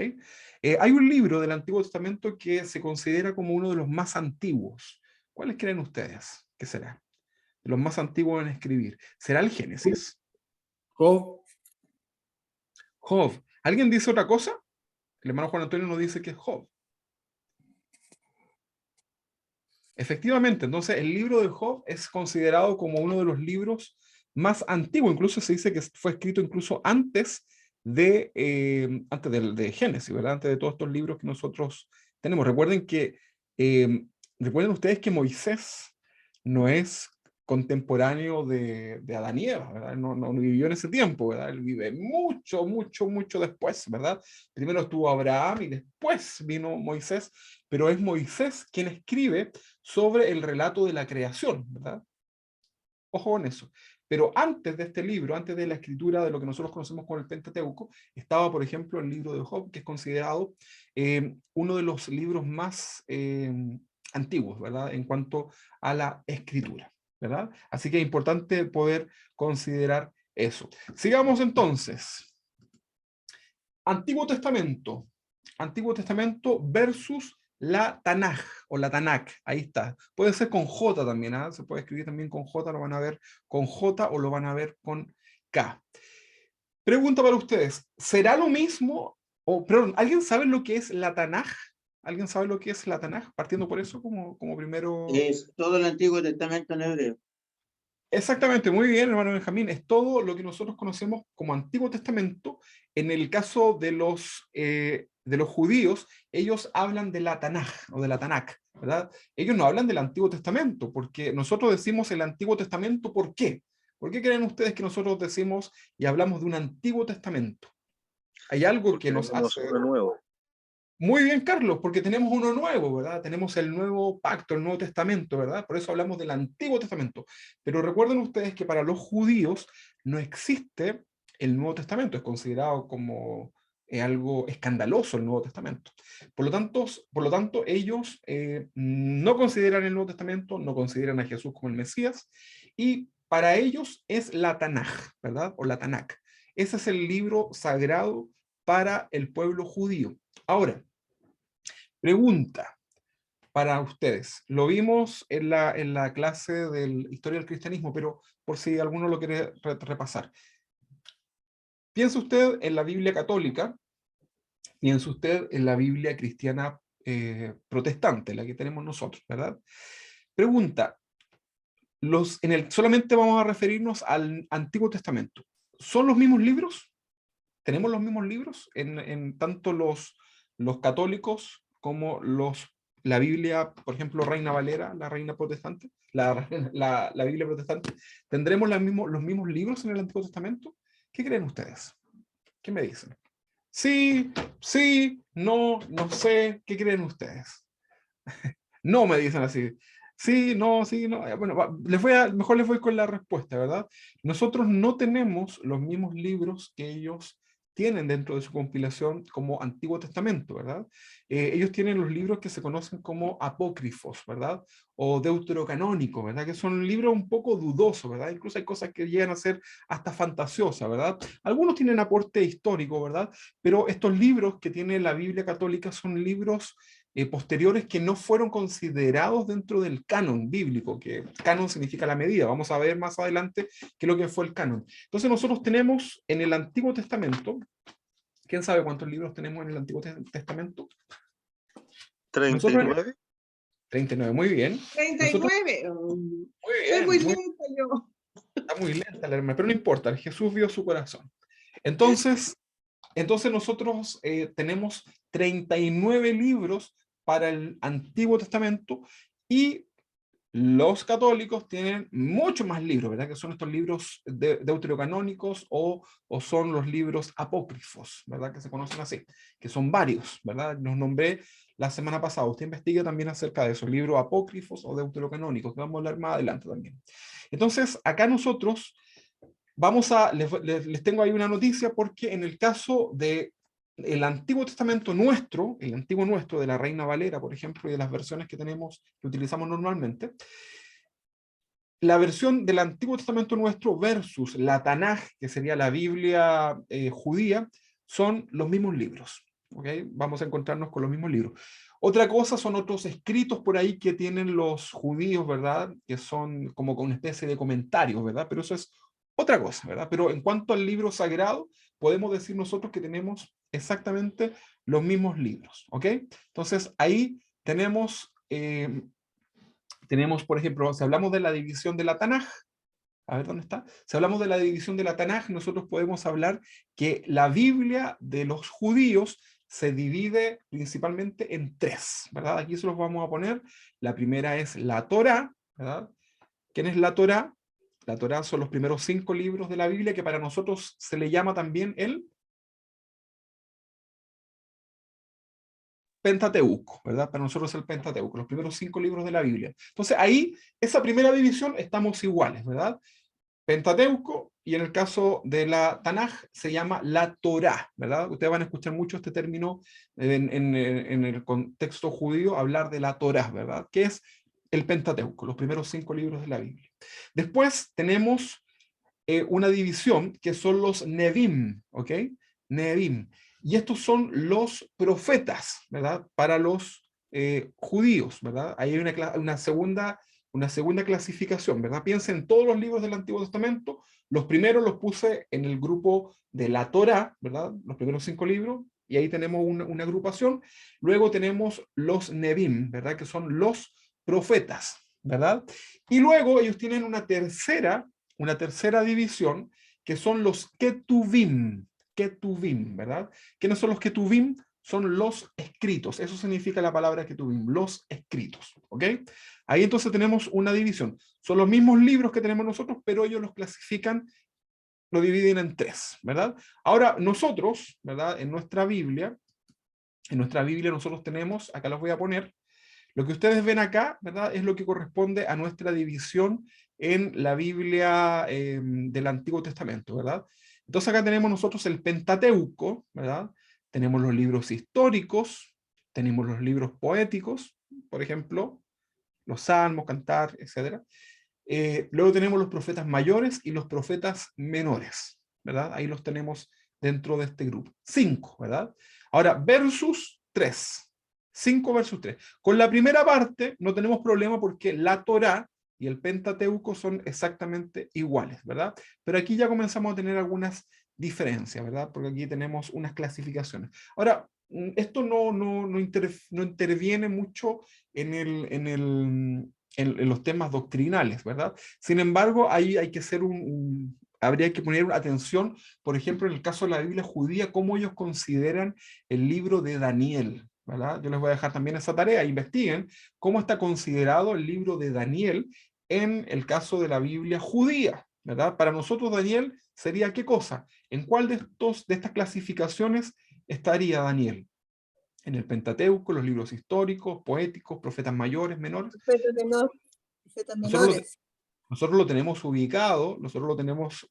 Hay un libro del Antiguo Testamento que se considera como uno de los más antiguos. ¿Cuáles creen ustedes que será? Los más antiguos en escribir. ¿Será el Génesis? Job, Job. ¿Alguien dice otra cosa? El hermano Juan Antonio nos dice que es Job. Efectivamente, entonces el libro de Job es considerado como uno de los libros más antiguos. Incluso se dice que fue escrito incluso antes de Génesis, ¿verdad? Antes de todos estos libros que nosotros tenemos. Recuerden ustedes que Moisés no es contemporáneo de Adán y Eva, ¿verdad? No vivió en ese tiempo, ¿verdad? Él vive mucho, mucho, mucho después, ¿verdad? Primero estuvo Abraham y después vino Moisés, pero es Moisés quien escribe sobre el relato de la creación, ¿verdad? Ojo con eso. Pero antes de este libro, antes de la escritura de lo que nosotros conocemos como el Pentateuco, estaba, por ejemplo, el libro de Job, que es considerado uno de los libros más antiguos, ¿verdad? En cuanto a la escritura, ¿verdad? Así que es importante poder considerar eso. Sigamos entonces. Antiguo Testamento. Antiguo Testamento versus la Tanaj o la Tanakh. Ahí está. Puede ser con J también, ¿eh? Se puede escribir también con J, lo van a ver con J o lo van a ver con K. Pregunta para ustedes. ¿Será lo mismo? Perdón, ¿alguien sabe lo que es la Tanaj? ¿Alguien sabe lo que es la Tanaj? Partiendo por eso como primero. Es todo el Antiguo Testamento en hebreo. Exactamente, muy bien, hermano Benjamín. Es todo lo que nosotros conocemos como Antiguo Testamento. En el caso de los judíos, ellos hablan de la Tanaj o de la Tanakh, ¿verdad? Ellos no hablan del Antiguo Testamento, porque nosotros decimos el Antiguo Testamento, ¿por qué? ¿Por qué creen ustedes que nosotros decimos y hablamos de un Antiguo Testamento? Hay algo que nos hace... uno nuevo. Muy bien, Carlos, porque tenemos uno nuevo, ¿verdad? Tenemos el nuevo pacto, el Nuevo Testamento, ¿verdad? Por eso hablamos del Antiguo Testamento. Pero recuerden ustedes que para los judíos no existe el Nuevo Testamento, es considerado como algo escandaloso el Nuevo Testamento. Por lo tanto ellos no consideran el Nuevo Testamento, no consideran a Jesús como el Mesías, y para ellos es la Tanaj, ¿verdad? O la Tanakh. Ese es el libro sagrado para el pueblo judío. Ahora, pregunta para ustedes. Lo vimos en la clase de Historia del Cristianismo, pero por si alguno lo quiere repasar. Piensa usted en la Biblia católica, piensa usted en la Biblia cristiana protestante, la que tenemos nosotros, ¿verdad? Pregunta, solamente vamos a referirnos al Antiguo Testamento. ¿Son los mismos libros? ¿Tenemos los mismos libros en tanto los católicos como la Biblia, por ejemplo, Reina Valera, la reina protestante, la Biblia protestante? ¿Tendremos los mismos libros en el Antiguo Testamento? ¿Qué creen ustedes? ¿Qué me dicen? Sí, no sé. ¿Qué creen ustedes? No me dicen así. Sí, no. Bueno, mejor les voy con la respuesta, ¿verdad? Nosotros no tenemos los mismos libros que ellos tienen dentro de su compilación como Antiguo Testamento, ¿verdad? Ellos tienen los libros que se conocen como apócrifos, ¿verdad? O deuterocanónicos, ¿verdad? Que son libros un poco dudosos, ¿verdad? Incluso hay cosas que llegan a ser hasta fantasiosas, ¿verdad? Algunos tienen aporte histórico, ¿verdad? Pero estos libros que tiene la Biblia católica son libros posteriores que no fueron considerados dentro del canon bíblico, que canon significa la medida. Vamos a ver más adelante qué es lo que fue el canon. Entonces nosotros tenemos en el Antiguo Testamento, ¿quién sabe cuántos libros tenemos en el Antiguo Testamento? 39. 39, muy bien. 39. Muy Soy bien. muy lenta yo. Está muy lenta la hermana, pero no importa, Jesús vio su corazón. Entonces nosotros tenemos 39 libros para el Antiguo Testamento y los católicos tienen mucho más libros, ¿verdad? Que son estos libros deuterocanónicos o son los libros apócrifos, ¿verdad? Que se conocen así, que son varios, ¿verdad? Los nombré la semana pasada. Usted investigue también acerca de esos libros apócrifos o deuterocanónicos, que vamos a hablar más adelante también. Entonces, acá nosotros les tengo ahí una noticia, porque en el caso de el Antiguo Testamento nuestro, el antiguo nuestro de la Reina Valera, por ejemplo, y de las versiones que utilizamos normalmente, la versión del Antiguo Testamento nuestro versus la Tanaj, que sería la Biblia judía, son los mismos libros. ¿Okay? Vamos a encontrarnos con los mismos libros. Otra cosa son otros escritos por ahí que tienen los judíos, ¿verdad? Que son como una especie de comentarios, ¿verdad? Pero eso es otra cosa, ¿verdad? Pero en cuanto al libro sagrado, podemos decir nosotros que tenemos exactamente los mismos libros, ¿ok? Entonces ahí tenemos, por ejemplo, si hablamos de la división de la Tanaj, a ver dónde está, si hablamos de la división de la Tanaj, nosotros podemos hablar que la Biblia de los judíos se divide principalmente en tres, ¿verdad? Aquí se los vamos a poner. La primera es la Torá, ¿verdad? ¿Quién es la Torá? La Torá son los primeros 5 libros de la Biblia, que para nosotros se le llama también el Pentateuco, ¿verdad? Para nosotros es el Pentateuco, los primeros 5 libros de la Biblia. Entonces ahí, esa primera división, estamos iguales, ¿verdad? Pentateuco, y en el caso de la Tanaj se llama la Torá, ¿verdad? Ustedes van a escuchar mucho este término en el contexto judío, hablar de la Torá, ¿verdad? Que es el Pentateuco, los primeros 5 libros de la Biblia. Después tenemos una división que son los Nevim, ¿ok? Nevim. Y estos son los profetas, ¿verdad? Para los judíos, ¿verdad? Ahí hay una segunda clasificación, ¿verdad? Piensen en todos los libros del Antiguo Testamento. Los primeros los puse en el grupo de la Torá, ¿verdad? Los primeros 5 libros, y ahí tenemos una agrupación. Luego tenemos los Nevim, ¿verdad? Que son los profetas, ¿verdad? Y luego ellos tienen una tercera división, que son los Ketuvim, ¿verdad? ¿Quiénes son los Ketuvim? Son los escritos. Eso significa la palabra Ketuvim, los escritos, ¿ok? Ahí entonces tenemos una división. Son los mismos libros que tenemos nosotros, pero ellos los clasifican, lo dividen en 3, ¿verdad? Ahora, nosotros, ¿verdad? En nuestra Biblia nosotros tenemos, acá los voy a poner, lo que ustedes ven acá, ¿verdad? Es lo que corresponde a nuestra división en la Biblia del Antiguo Testamento, ¿verdad? Entonces acá tenemos nosotros el Pentateuco, ¿verdad? Tenemos los libros históricos, tenemos los libros poéticos, por ejemplo, los Salmos, Cantar, etc. Luego tenemos los profetas mayores y los profetas menores, ¿verdad? Ahí los tenemos dentro de este grupo. 5, ¿verdad? Ahora, versus 3. 5 versus 3. Con la primera parte no tenemos problema porque la Torá y el Pentateuco son exactamente iguales, ¿verdad? Pero aquí ya comenzamos a tener algunas diferencias, ¿verdad? Porque aquí tenemos unas clasificaciones. Ahora, esto no interviene mucho en los temas doctrinales, ¿verdad? Sin embargo, ahí hay que hacer habría que poner atención, por ejemplo, en el caso de la Biblia judía, cómo ellos consideran el libro de Daniel, ¿verdad? Yo les voy a dejar también esa tarea, investiguen cómo está considerado el libro de Daniel en el caso de la Biblia judía, ¿verdad? Para nosotros Daniel sería ¿qué cosa? ¿En cuál de estas clasificaciones estaría Daniel? En el Pentateuco, los libros históricos, poéticos, profetas mayores, menores. Profetas menores. Nosotros lo tenemos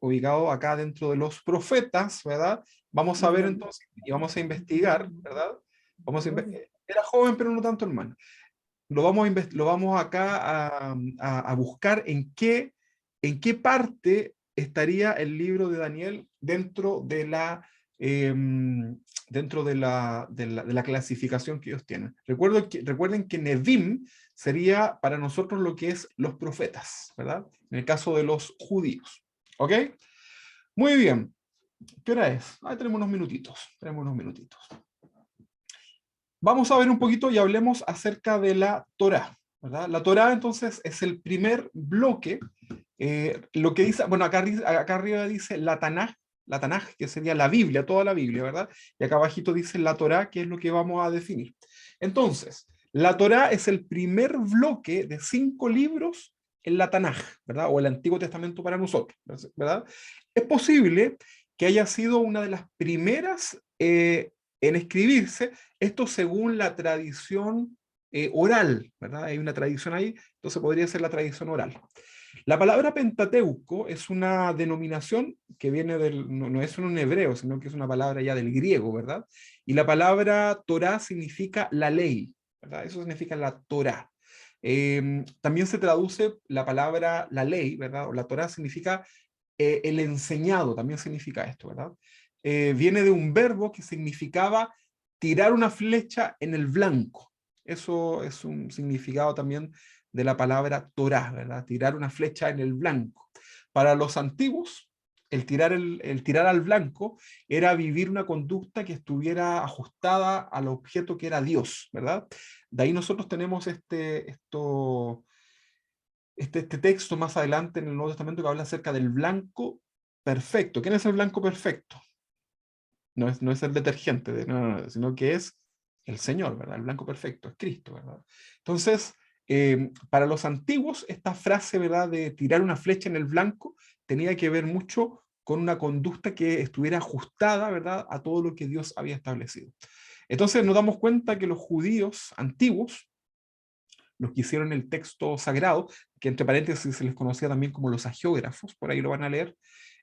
ubicado acá dentro de los profetas, ¿verdad? Vamos a ver entonces, y vamos a investigar, ¿verdad? Era joven, pero no tanto, hermano. Lo vamos acá a buscar en qué parte estaría el libro de Daniel dentro de la clasificación que ellos tienen. Recuerden que Nevim sería para nosotros lo que es los profetas, ¿verdad? En el caso de los judíos. ¿Ok? Muy bien. ¿Qué hora es? Tenemos unos minutitos. Vamos a ver un poquito y hablemos acerca de la Torá, ¿verdad? La Torá entonces es el primer bloque. Lo que dice, bueno, acá arriba dice la Tanaj, que sería la Biblia, toda la Biblia, ¿verdad? Y acá abajito dice la Torá, que es lo que vamos a definir. Entonces, la Torá es el primer bloque de 5 libros en la Tanaj, ¿verdad? O el Antiguo Testamento para nosotros, ¿verdad? Es posible que haya sido una de las primeras en escribirse, esto según la tradición oral, ¿verdad? Hay una tradición ahí, entonces podría ser la tradición oral. La palabra Pentateuco es una denominación que viene no es un hebreo, sino que es una palabra ya del griego, ¿verdad? Y la palabra Torá significa la ley, ¿verdad? Eso significa la Torá. También se traduce la palabra la ley, ¿verdad? O la Torá significa el enseñado, también significa esto, ¿verdad? Viene de un verbo que significaba tirar una flecha en el blanco. Eso es un significado también de la palabra Torá, ¿verdad? Tirar una flecha en el blanco. Para los antiguos, el tirar al blanco era vivir una conducta que estuviera ajustada al objeto que era Dios, ¿verdad? De ahí nosotros tenemos este texto más adelante en el Nuevo Testamento que habla acerca del blanco perfecto. ¿Quién es el blanco perfecto? No es el detergente, no, sino que es el Señor, ¿verdad? El blanco perfecto, es Cristo, ¿verdad? Entonces, para los antiguos, esta frase, ¿verdad?, de tirar una flecha en el blanco, tenía que ver mucho con una conducta que estuviera ajustada, ¿verdad?, a todo lo que Dios había establecido. Entonces nos damos cuenta que los judíos antiguos, los que hicieron el texto sagrado, que entre paréntesis se les conocía también como los agiógrafos, por ahí lo van a leer,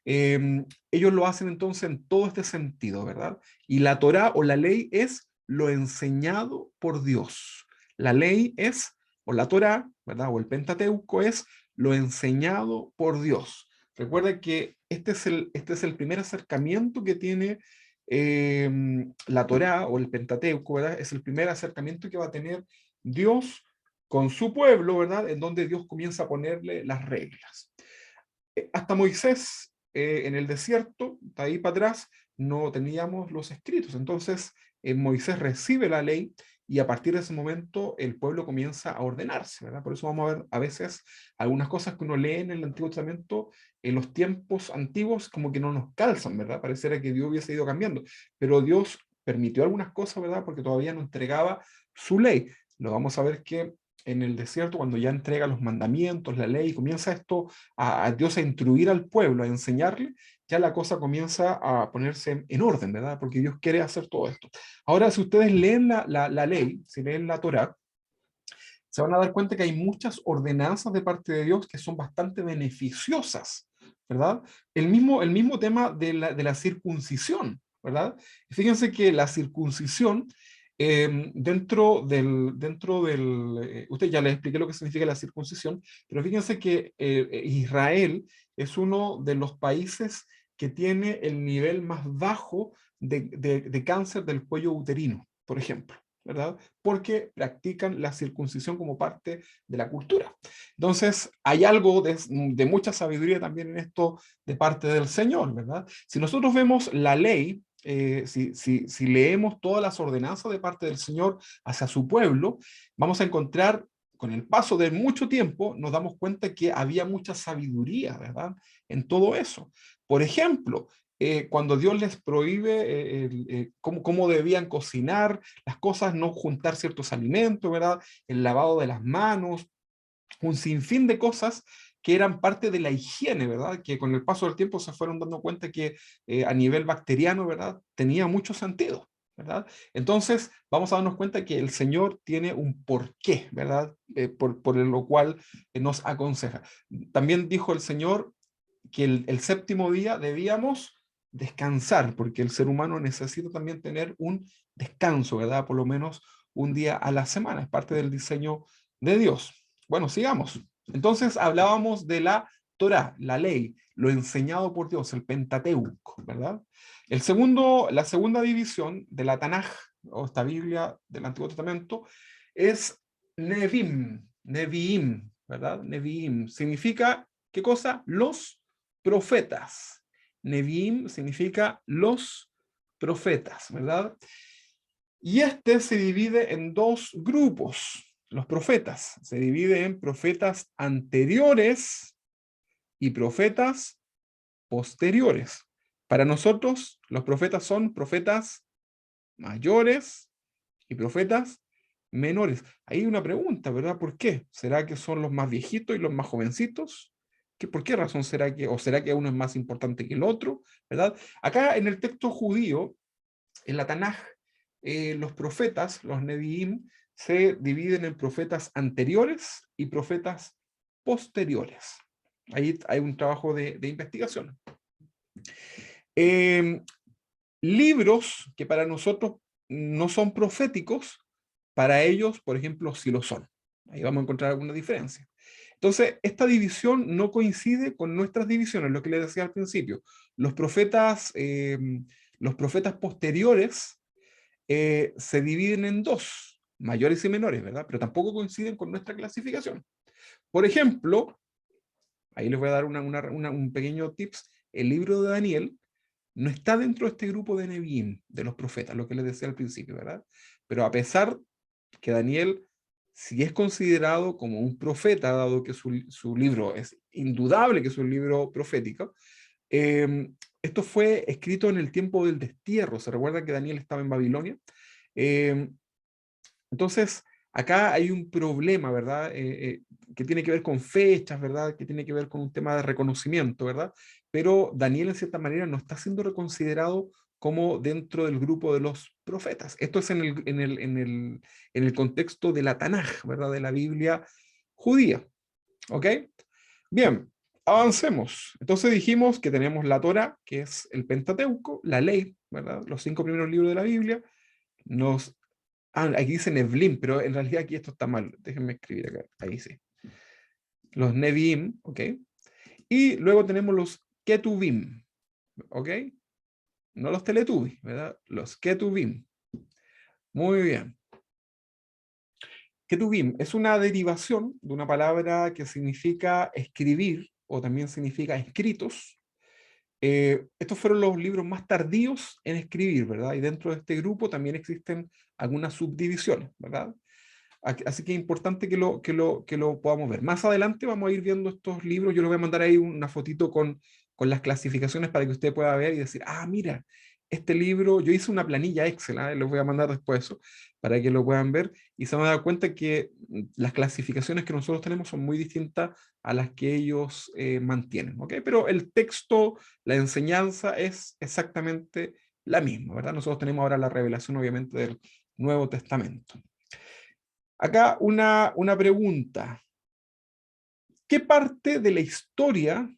ellos lo hacen entonces en todo este sentido, ¿verdad? Y la Torá o la ley es lo enseñado por Dios. La ley es, o la Torá, ¿verdad? O el Pentateuco es lo enseñado por Dios. Recuerden que este es el primer acercamiento que tiene la Torá o el Pentateuco, ¿verdad? Es el primer acercamiento que va a tener Dios con su pueblo, ¿verdad? En donde Dios comienza a ponerle las reglas. Hasta Moisés, en el desierto, de ahí para atrás, no teníamos los escritos. Entonces, Moisés recibe la ley y a partir de ese momento el pueblo comienza a ordenarse, ¿verdad? Por eso vamos a ver a veces algunas cosas que uno lee en el Antiguo Testamento, en los tiempos antiguos, como que no nos calzan, ¿verdad? Pareciera que Dios hubiese ido cambiando, pero Dios permitió algunas cosas, ¿verdad? Porque todavía no entregaba su ley. Lo vamos a ver que en el desierto, cuando ya entrega los mandamientos, la ley, comienza esto a Dios a instruir al pueblo, a enseñarle, ya la cosa comienza a ponerse en orden, ¿verdad? Porque Dios quiere hacer todo esto. Ahora, si ustedes leen la ley, si leen la Torá, se van a dar cuenta que hay muchas ordenanzas de parte de Dios que son bastante beneficiosas, ¿verdad? El mismo tema de la circuncisión, ¿verdad? Fíjense que la circuncisión usted ya les expliqué lo que significa la circuncisión, pero fíjense que Israel es uno de los países que tiene el nivel más bajo de cáncer del cuello uterino, por ejemplo, ¿verdad? Porque practican la circuncisión como parte de la cultura. Entonces, hay algo de mucha sabiduría también en esto de parte del Señor, ¿verdad? Si nosotros vemos la ley, si leemos todas las ordenanzas de parte del Señor hacia su pueblo, vamos a encontrar, con el paso de mucho tiempo, nos damos cuenta que había mucha sabiduría, ¿verdad? En todo eso. Por ejemplo, cuando Dios les prohíbe cómo debían cocinar, las cosas, no juntar ciertos alimentos, ¿verdad? El lavado de las manos, un sinfín de cosas que eran parte de la higiene, ¿verdad? Que con el paso del tiempo se fueron dando cuenta que a nivel bacteriano, ¿verdad? Tenía mucho sentido, ¿verdad? Entonces, vamos a darnos cuenta que el Señor tiene un porqué, ¿verdad? Por lo cual nos aconseja. También dijo el Señor que el séptimo día debíamos descansar, porque el ser humano necesita también tener un descanso, ¿verdad? Por lo menos un día a la semana, es parte del diseño de Dios. Bueno, sigamos. Entonces hablábamos de la Torá, la ley, lo enseñado por Dios, el Pentateuco, ¿verdad? La segunda división de la Tanaj, o esta Biblia del Antiguo Testamento, es Neviim, ¿verdad? Neviim significa, ¿qué cosa? Los profetas. Neviim significa los profetas, ¿verdad? Y este se divide en dos grupos. Los profetas se divide en profetas anteriores y profetas posteriores. Para nosotros, los profetas son profetas mayores y profetas menores. Hay una pregunta, ¿verdad? ¿Por qué? ¿Será que son los más viejitos y los más jovencitos? ¿Por qué razón será o será que uno es más importante que el otro? ¿Verdad? Acá en el texto judío, en la Tanaj, los profetas, los Neviim, se dividen en profetas anteriores y profetas posteriores. Ahí hay un trabajo de investigación. Libros que para nosotros no son proféticos, para ellos, por ejemplo, sí lo son, Ahí vamos a encontrar alguna diferencia. Entonces, esta división no coincide con nuestras divisiones, lo que les decía al principio. Los profetas posteriores se dividen en dos, mayores y menores, ¿verdad? Pero tampoco coinciden con nuestra clasificación. Por ejemplo, ahí les voy a dar un pequeño tips. El libro de Daniel no está dentro de este grupo de Nevi'im, de los profetas, lo que les decía al principio, ¿verdad? Pero a pesar que Daniel sí es considerado como un profeta, dado que su libro es indudable que es un libro profético, esto fue escrito en el tiempo del destierro. ¿Se recuerda que Daniel estaba en Babilonia? Entonces, acá hay un problema, ¿verdad? Que tiene que ver con fechas, ¿verdad? Que tiene que ver con un tema de reconocimiento, ¿verdad? Pero Daniel, en cierta manera, no está siendo reconsiderado como dentro del grupo de los profetas. Esto es en el contexto de la Tanaj, ¿verdad? De la Biblia judía. ¿Ok? Bien, avancemos. Entonces dijimos que tenemos la Torá, que es el Pentateuco, la ley, ¿verdad? Los 5 primeros libros de la Biblia. Aquí dice Nevlim, pero en realidad aquí esto está mal. Déjenme escribir acá. Ahí sí. Los Nevi'im, ¿ok? Y luego tenemos los Ketuvim, ¿ok? No los Teletubbies, ¿verdad? Los Ketuvim. Muy bien. Ketuvim es una derivación de una palabra que significa escribir, o también significa escritos. Estos fueron los libros más tardíos en escribir, ¿verdad? Y dentro de este grupo también existen algunas subdivisiones, ¿verdad? Así que es importante que lo podamos ver. Más adelante vamos a ir viendo estos libros. Yo les voy a mandar ahí una fotito con las clasificaciones para que usted pueda ver y decir, ah, mira, este libro, yo hice una planilla Excel, les voy a mandar después eso, para que lo puedan ver, y se van a dar cuenta que las clasificaciones que nosotros tenemos son muy distintas a las que ellos mantienen, ¿ok? Pero el texto, la enseñanza es exactamente la misma, ¿verdad? Nosotros tenemos ahora la revelación, obviamente, del Nuevo Testamento. Acá una pregunta. ¿Qué parte de la historia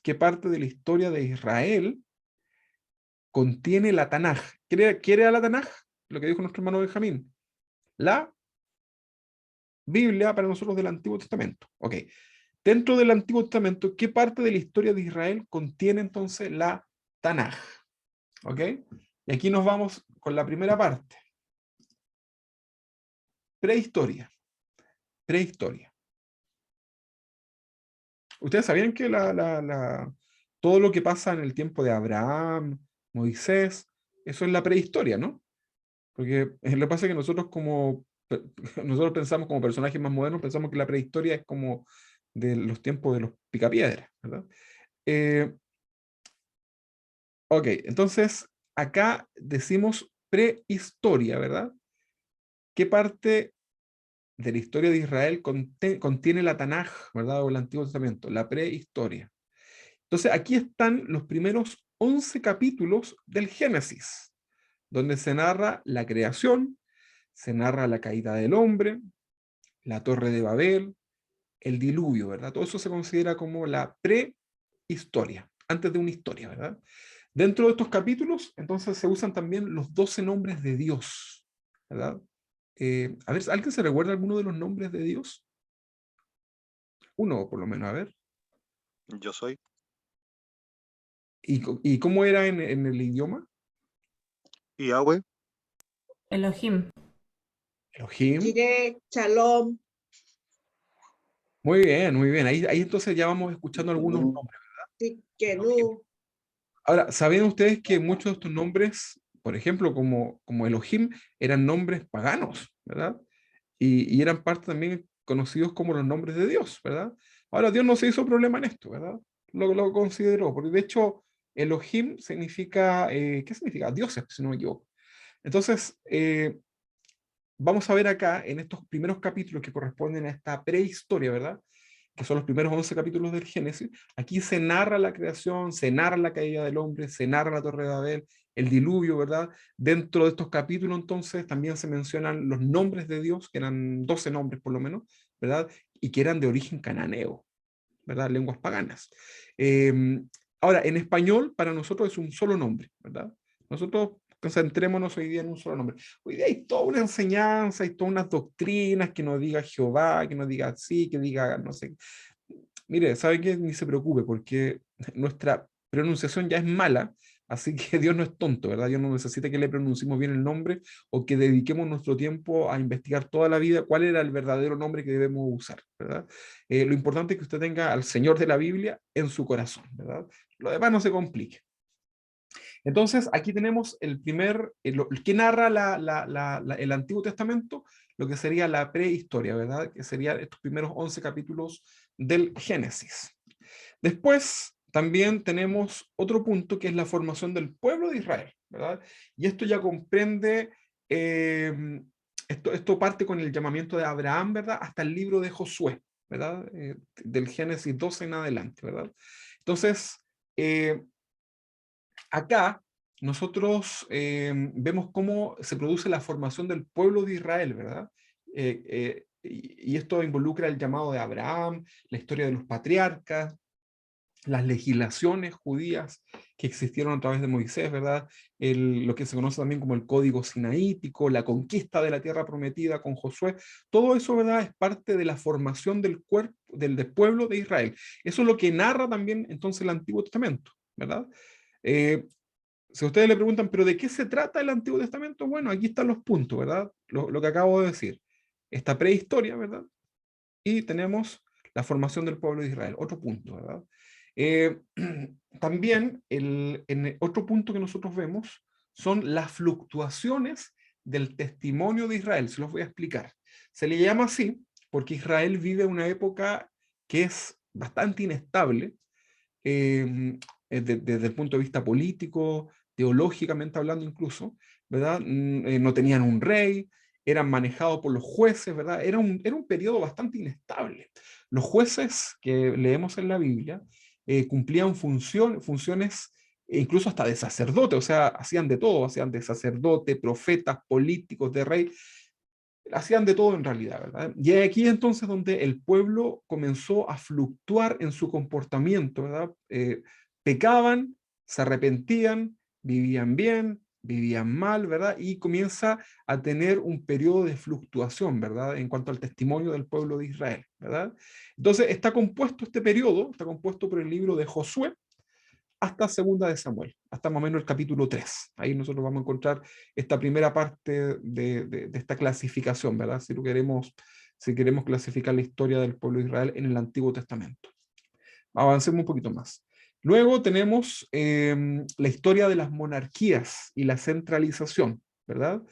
de Israel contiene la Tanaj? ¿Quiere a la Tanaj? Lo que dijo nuestro hermano Benjamín. La Biblia para nosotros del Antiguo Testamento. Ok. Dentro del Antiguo Testamento, ¿qué parte de la historia de Israel contiene entonces la Tanaj? Ok. Y aquí nos vamos con la primera parte. Prehistoria. Prehistoria. Ustedes sabían que todo lo que pasa en el tiempo de Abraham, Moisés, eso es la prehistoria, ¿no? Porque lo que pasa es que nosotros pensamos como personajes más modernos, pensamos que la prehistoria es como de los tiempos de los picapiedras, ¿verdad? Ok, entonces acá decimos prehistoria, ¿verdad? ¿Qué parte de la historia de Israel contiene la Tanaj, ¿verdad? O el Antiguo Testamento, la prehistoria? Entonces aquí están los primeros 11 capítulos del Génesis, donde se narra la creación, se narra la caída del hombre, la torre de Babel, el diluvio, ¿verdad? Todo eso se considera como la prehistoria, antes de una historia, ¿verdad? Dentro de estos capítulos, entonces se usan también los 12 nombres de Dios, ¿verdad? A ver, ¿alguien se recuerda alguno de los nombres de Dios? Uno, por lo menos, a ver. Yo soy. ¿Y cómo era en el idioma? Yahweh. Elohim. Elohim. Jireh, Shalom. Muy bien, muy bien. Ahí entonces ya vamos escuchando algunos nombres. Tikkenu. Ahora, ¿saben ustedes que muchos de estos nombres, por ejemplo, como Elohim, eran nombres paganos, ¿verdad? Y eran parte también conocidos como los nombres de Dios, ¿verdad? Ahora, Dios no se hizo problema en esto, ¿verdad? Lo consideró, porque de hecho, Elohim significa, ¿qué significa? Dioses, si no me equivoco. Entonces, vamos a ver acá, en estos primeros capítulos que corresponden a esta prehistoria, ¿verdad? Que son los primeros 11 capítulos del Génesis, aquí se narra la creación, se narra la caída del hombre, se narra la torre de Babel, el diluvio, ¿verdad? Dentro de estos capítulos, entonces, también se mencionan los nombres de Dios, que eran 12 nombres por lo menos, ¿verdad? Y que eran de origen cananeo, ¿verdad? Lenguas paganas. Ahora, en español, para nosotros es un solo nombre, ¿verdad? Nosotros concentrémonos hoy día en un solo nombre. Hoy día hay toda una enseñanza, hay todas unas doctrinas que nos diga Jehová, que nos diga así, que diga no sé. Mire, ¿sabe qué? Ni se preocupe, porque nuestra pronunciación ya es mala, así que Dios no es tonto, ¿verdad? Dios no necesita que le pronunciemos bien el nombre o que dediquemos nuestro tiempo a investigar toda la vida cuál era el verdadero nombre que debemos usar, ¿verdad? Lo importante es que usted tenga al Señor de la Biblia en su corazón, ¿verdad? Lo demás no se complique. Entonces, aquí tenemos el primer, que narra el Antiguo Testamento, lo que sería la prehistoria, ¿verdad? Que serían estos primeros 11 capítulos del Génesis. Después, también tenemos otro punto que es la formación del pueblo de Israel, ¿verdad? Y esto ya comprende, esto parte con el llamamiento de Abraham, ¿verdad? Hasta el libro de Josué, ¿verdad? Del Génesis 12 en adelante, ¿verdad? Entonces, acá nosotros vemos cómo se produce la formación del pueblo de Israel, ¿verdad? Y esto involucra el llamado de Abraham, la historia de los patriarcas, las legislaciones judías que existieron a través de Moisés, ¿verdad? Lo que se conoce también como el Código Sinaítico, la conquista de la tierra prometida con Josué, todo eso, ¿verdad? Es parte de la formación del pueblo de Israel. Eso es lo que narra también entonces el Antiguo Testamento, ¿verdad? Si ustedes le preguntan, ¿pero de qué se trata el Antiguo Testamento? Bueno, aquí están los puntos, ¿verdad? Lo que acabo de decir. Esta prehistoria, ¿verdad? Y tenemos la formación del pueblo de Israel. Otro punto, ¿verdad? También otro punto que nosotros vemos son las fluctuaciones del testimonio de Israel. Se los voy a explicar. Se le llama así porque Israel vive una época que es bastante inestable, desde el punto de vista político, teológicamente hablando incluso, ¿verdad? No tenían un rey, eran manejados por los jueces, ¿verdad? Era un periodo bastante inestable. Los jueces que leemos en la Biblia cumplían funciones incluso hasta de sacerdote, o sea, hacían de todo, hacían de sacerdote, profetas, políticos, de rey, hacían de todo en realidad, ¿verdad? Y aquí entonces donde el pueblo comenzó a fluctuar en su comportamiento, ¿verdad? Pecaban, se arrepentían, vivían bien, vivían mal, ¿verdad? Y comienza a tener un periodo de fluctuación, ¿verdad? En cuanto al testimonio del pueblo de Israel, ¿verdad? Entonces está compuesto este periodo, está compuesto por el libro de Josué, hasta Segunda de Samuel, hasta más o menos el capítulo 3. Ahí nosotros vamos a encontrar esta primera parte de esta clasificación, ¿verdad? Si queremos clasificar la historia del pueblo de Israel en el Antiguo Testamento. Avancemos un poquito más. Luego tenemos la historia de las monarquías y la centralización, ¿verdad?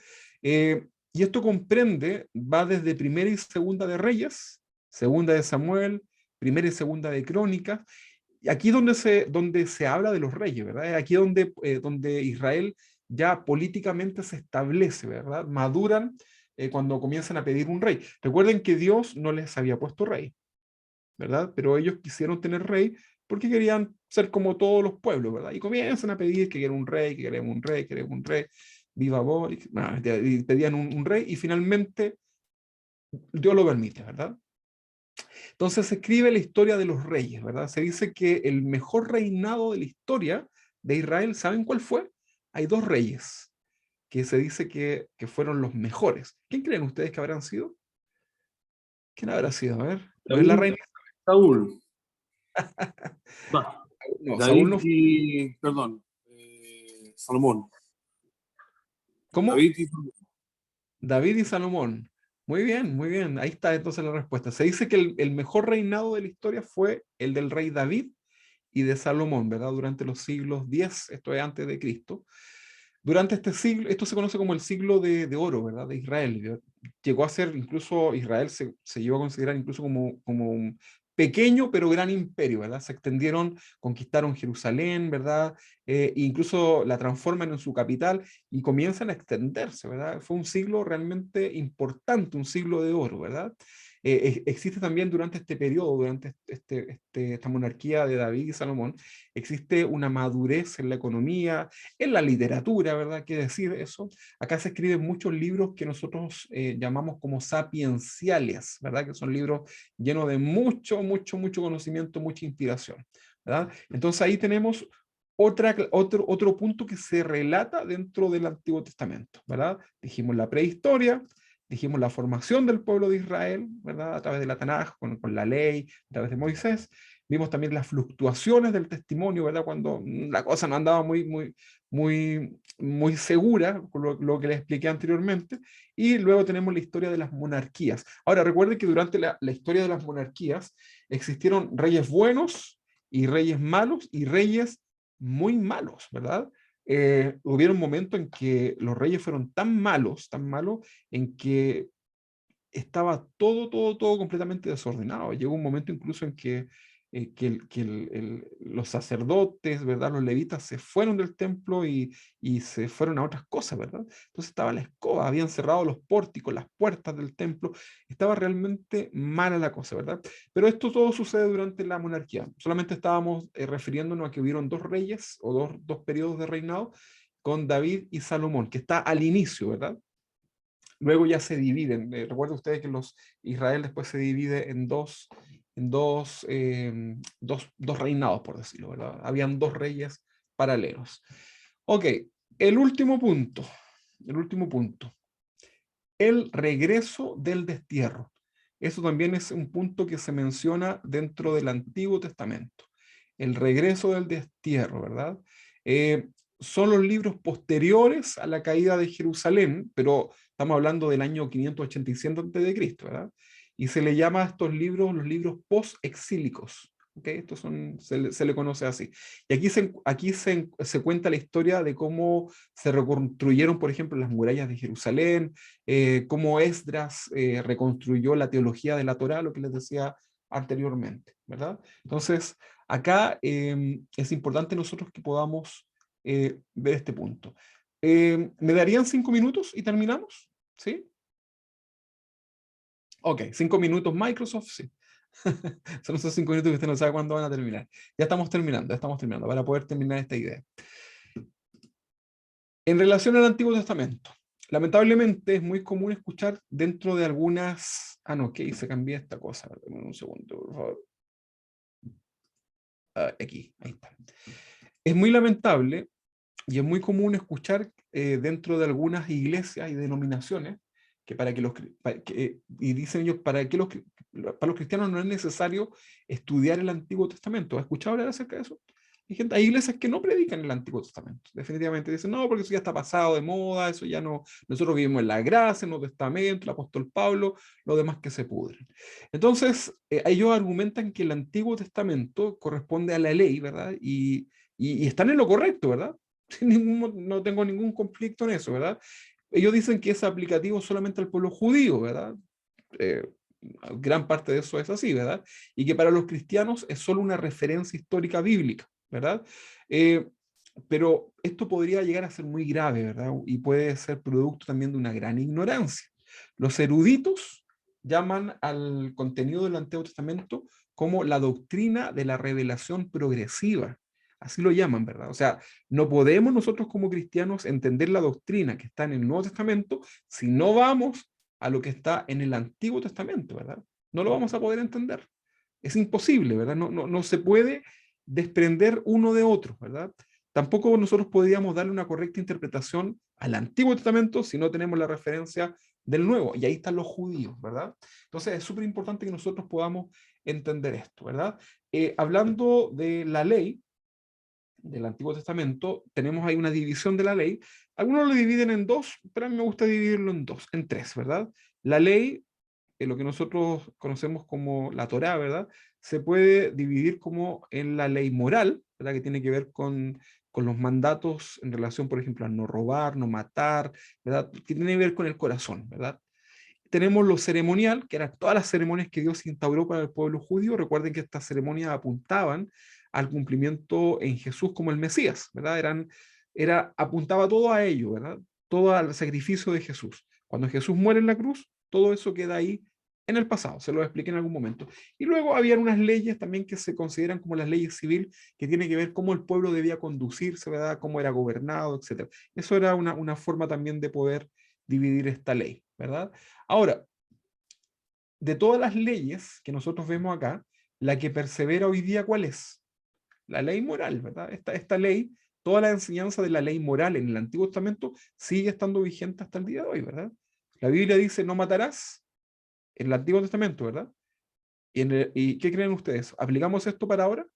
Y esto comprende, va desde Primera y Segunda de Reyes, Segunda de Samuel, Primera y Segunda de Crónicas, y aquí donde se habla de los reyes, ¿verdad? Aquí donde Israel ya políticamente se establece, ¿verdad? Maduran cuando comienzan a pedir un rey. Recuerden que Dios no les había puesto rey, ¿verdad? Pero ellos quisieron tener rey porque querían ser como todos los pueblos, ¿verdad? Y comienzan a pedir que quieren un rey, que queremos un rey, queremos un rey, viva vos, y pedían un rey, y finalmente Dios lo permite, ¿verdad? Entonces se escribe la historia de los reyes, ¿verdad? Se dice que el mejor reinado de la historia de Israel, ¿saben cuál fue? Hay dos reyes que se dice que fueron los mejores. ¿Quién creen ustedes que habrán sido? ¿Quién habrá sido? A ver, no es la reina. Saúl. No, David Saúl no. y, perdón, Salomón. ¿Cómo? David David y Salomón. y Salomón. Muy bien, muy bien. Ahí está entonces la respuesta. Se dice que el mejor reinado de la historia fue el del rey David y de Salomón, ¿verdad? Durante los siglos 10, esto es antes de Cristo. Durante este siglo, esto se conoce como el siglo de oro, ¿verdad? De Israel. Llegó a ser, incluso Israel se llegó a considerar incluso como un pequeño pero gran imperio, ¿verdad? Se extendieron, conquistaron Jerusalén, ¿verdad? Incluso la transforman en su capital y comienzan a extenderse, ¿verdad? Fue un siglo realmente importante, un siglo de oro, ¿verdad? Existe también durante este periodo, durante esta monarquía de David y Salomón, existe una madurez en la economía, en la literatura, ¿verdad? ¿Qué decir eso? Acá se escriben muchos libros que nosotros llamamos como sapienciales, ¿verdad? Que son libros llenos de mucho conocimiento, mucha inspiración, ¿verdad? Entonces ahí tenemos otro punto que se relata dentro del Antiguo Testamento, ¿verdad? Dijimos la prehistoria, dijimos la formación del pueblo de Israel, ¿verdad? A través de la Tanaj, con la ley, a través de Moisés. Vimos también las fluctuaciones del testimonio, ¿verdad? Cuando la cosa no andaba muy segura, con lo que les expliqué anteriormente. Y luego tenemos la historia de las monarquías. Ahora, recuerden que durante la historia de las monarquías existieron reyes buenos y reyes malos y reyes muy malos, ¿verdad? Hubieron momentos en que los reyes fueron tan malos, en que estaba todo completamente desordenado. Llegó un momento incluso en que, los sacerdotes, ¿verdad? Los levitas se fueron del templo y se fueron a otras cosas, ¿verdad? Entonces estaba la escoba, habían cerrado los pórticos, las puertas del templo, estaba realmente mala la cosa, ¿verdad? Pero esto todo sucede durante la monarquía. Solamente estábamos refiriéndonos a que hubieron dos reyes o dos periodos de reinado con David y Salomón, que está al inicio, ¿verdad? Luego ya se dividen. Recuerden ustedes que Israel después se divide en dos reinados, por decirlo, ¿verdad? Habían dos reyes paralelos. Ok, el último punto. El regreso del destierro. Eso también es un punto que se menciona dentro del Antiguo Testamento. El regreso del destierro, ¿verdad? Son los libros posteriores a la caída de Jerusalén, pero estamos hablando del año 587 a.C., ¿verdad? Y se le llama a estos libros los libros post-exílicos. ¿Okay? Estos se le conoce así. Y aquí se cuenta la historia de cómo se reconstruyeron, por ejemplo, las murallas de Jerusalén, cómo Esdras reconstruyó la teología de la Torá, lo que les decía anteriormente, ¿verdad? Entonces, acá es importante nosotros que podamos ver este punto. ¿Me darían 5 minutos y terminamos? ¿Sí? Ok, 5 minutos Microsoft, sí. Son esos 5 minutos que usted no sabe cuándo van a terminar. Ya estamos terminando para poder terminar esta idea. En relación al Antiguo Testamento, lamentablemente es muy común escuchar dentro de algunas... Ah, no, ok, se cambió esta cosa. Dame un segundo, por favor. Aquí, ahí está. Es muy lamentable y es muy común escuchar dentro de algunas iglesias y denominaciones que y dicen ellos, para los cristianos no es necesario estudiar el Antiguo Testamento. ¿Has escuchado hablar acerca de eso? Hay iglesias que no predican el Antiguo Testamento. Definitivamente dicen, no, porque eso ya está pasado de moda, eso ya no, nosotros vivimos en la gracia, en el Nuevo Testamento, el apóstol Pablo, lo demás que se pudren. Entonces, ellos argumentan que el Antiguo Testamento corresponde a la ley, ¿verdad? Y están en lo correcto, ¿verdad? No tengo ningún conflicto en eso, ¿verdad? Ellos dicen que es aplicativo solamente al pueblo judío, ¿verdad? Gran parte de eso es así, ¿verdad? Y que para los cristianos es solo una referencia histórica bíblica, ¿verdad? Pero esto podría llegar a ser muy grave, ¿verdad? Y puede ser producto también de una gran ignorancia. Los eruditos llaman al contenido del Antiguo Testamento como la doctrina de la revelación progresiva. Así lo llaman, ¿verdad? O sea, no podemos nosotros como cristianos entender la doctrina que está en el Nuevo Testamento si no vamos a lo que está en el Antiguo Testamento, ¿verdad? No lo vamos a poder entender. Es imposible, ¿verdad? No se puede desprender uno de otro, ¿verdad? Tampoco nosotros podríamos darle una correcta interpretación al Antiguo Testamento si no tenemos la referencia del Nuevo. Y ahí están los judíos, ¿verdad? Entonces es súper importante que nosotros podamos entender esto, ¿verdad? Hablando de la ley, del Antiguo Testamento, tenemos ahí una división de la ley. Algunos lo dividen en dos, pero a mí me gusta dividirlo en tres, ¿verdad? La ley, lo que nosotros conocemos como la Torá, ¿verdad? Se puede dividir como en la ley moral, ¿verdad? Que tiene que ver con los mandatos en relación, por ejemplo, a no robar, no matar, ¿verdad? Que tiene que ver con el corazón, ¿verdad? Tenemos lo ceremonial, que eran todas las ceremonias que Dios instauró para el pueblo judío. Recuerden que estas ceremonias apuntaban al cumplimiento en Jesús como el Mesías, ¿verdad? Apuntaba todo a ello, ¿verdad? Todo al sacrificio de Jesús. Cuando Jesús muere en la cruz, todo eso queda ahí en el pasado, se lo expliqué en algún momento. Y luego habían unas leyes también que se consideran como las leyes civiles, que tienen que ver cómo el pueblo debía conducirse, ¿verdad? Cómo era gobernado, etc. Eso era una forma también de poder dividir esta ley, ¿verdad? Ahora, de todas las leyes que nosotros vemos acá, la que persevera hoy día, ¿cuál es? la ley moral, ¿verdad? Esta ley, toda la enseñanza de la ley moral en el Antiguo Testamento sigue estando vigente hasta el día de hoy, ¿verdad? La Biblia dice, no matarás, en el Antiguo Testamento, ¿verdad? ¿Y qué creen ustedes? ¿Aplicamos esto para ahora?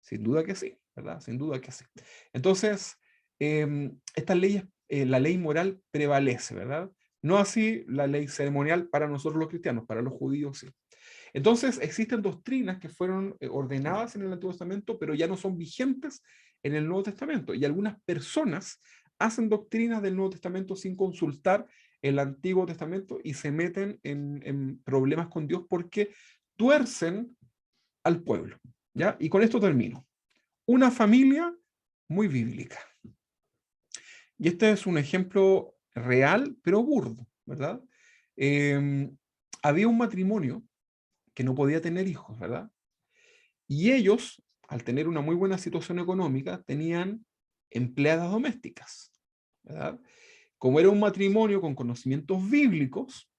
Sin duda que sí, ¿verdad? Sin duda que sí. Entonces, estas leyes, la ley moral prevalece, ¿verdad? No así la ley ceremonial para nosotros los cristianos, para los judíos sí. Entonces, existen doctrinas que fueron ordenadas en el Antiguo Testamento, pero ya no son vigentes en el Nuevo Testamento. Y algunas personas hacen doctrinas del Nuevo Testamento sin consultar el Antiguo Testamento y se meten en problemas con Dios porque tuercen al pueblo, ¿ya? Y con esto termino. Una familia muy bíblica. Y este es un ejemplo real, pero burdo, ¿verdad? Había un matrimonio que no podía tener hijos, ¿verdad? Y ellos, al tener una muy buena situación económica, tenían empleadas domésticas, ¿verdad? Como era un matrimonio con conocimientos bíblicos,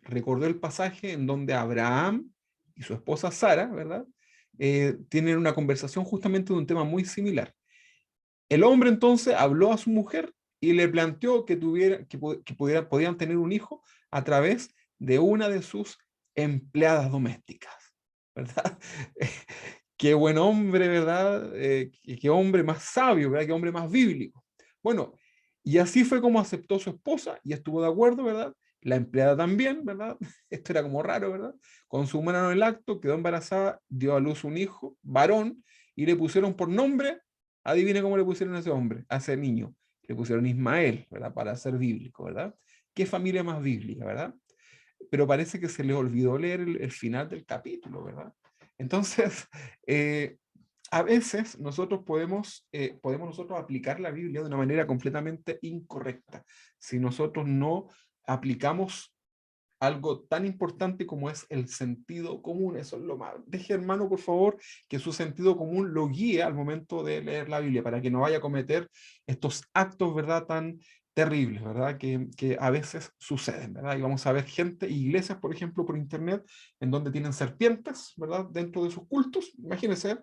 recordó el pasaje en donde Abraham y su esposa Sara, ¿verdad? Tienen una conversación justamente de un tema muy similar. El hombre entonces habló a su mujer y le planteó que podían tener un hijo a través de una de sus empleadas domésticas, ¿verdad? Qué buen hombre, ¿verdad? Qué hombre más sabio, ¿verdad? Qué hombre más bíblico. Bueno, y así fue como aceptó su esposa y estuvo de acuerdo, ¿verdad? La empleada también, ¿verdad? Esto era como raro, ¿verdad? Consumaron el acto, quedó embarazada, dio a luz un hijo, varón, y le pusieron por nombre, adivine cómo le pusieron a ese hombre, a ese niño. Le pusieron Ismael, ¿verdad? Para ser bíblico, ¿verdad? Qué familia más bíblica, ¿verdad? Pero parece que se le olvidó leer el final del capítulo, ¿verdad? Entonces, a veces nosotros podemos nosotros aplicar la Biblia de una manera completamente incorrecta. Si nosotros no aplicamos algo tan importante como es el sentido común, eso es lo más. Deje, hermano, por favor, que su sentido común lo guíe al momento de leer la Biblia, para que no vaya a cometer estos actos, ¿verdad?, tan terribles, ¿verdad?, que a veces suceden, ¿verdad? Y vamos a ver gente, iglesias, por ejemplo, por internet, en donde tienen serpientes, ¿verdad?, dentro de sus cultos. Imagínense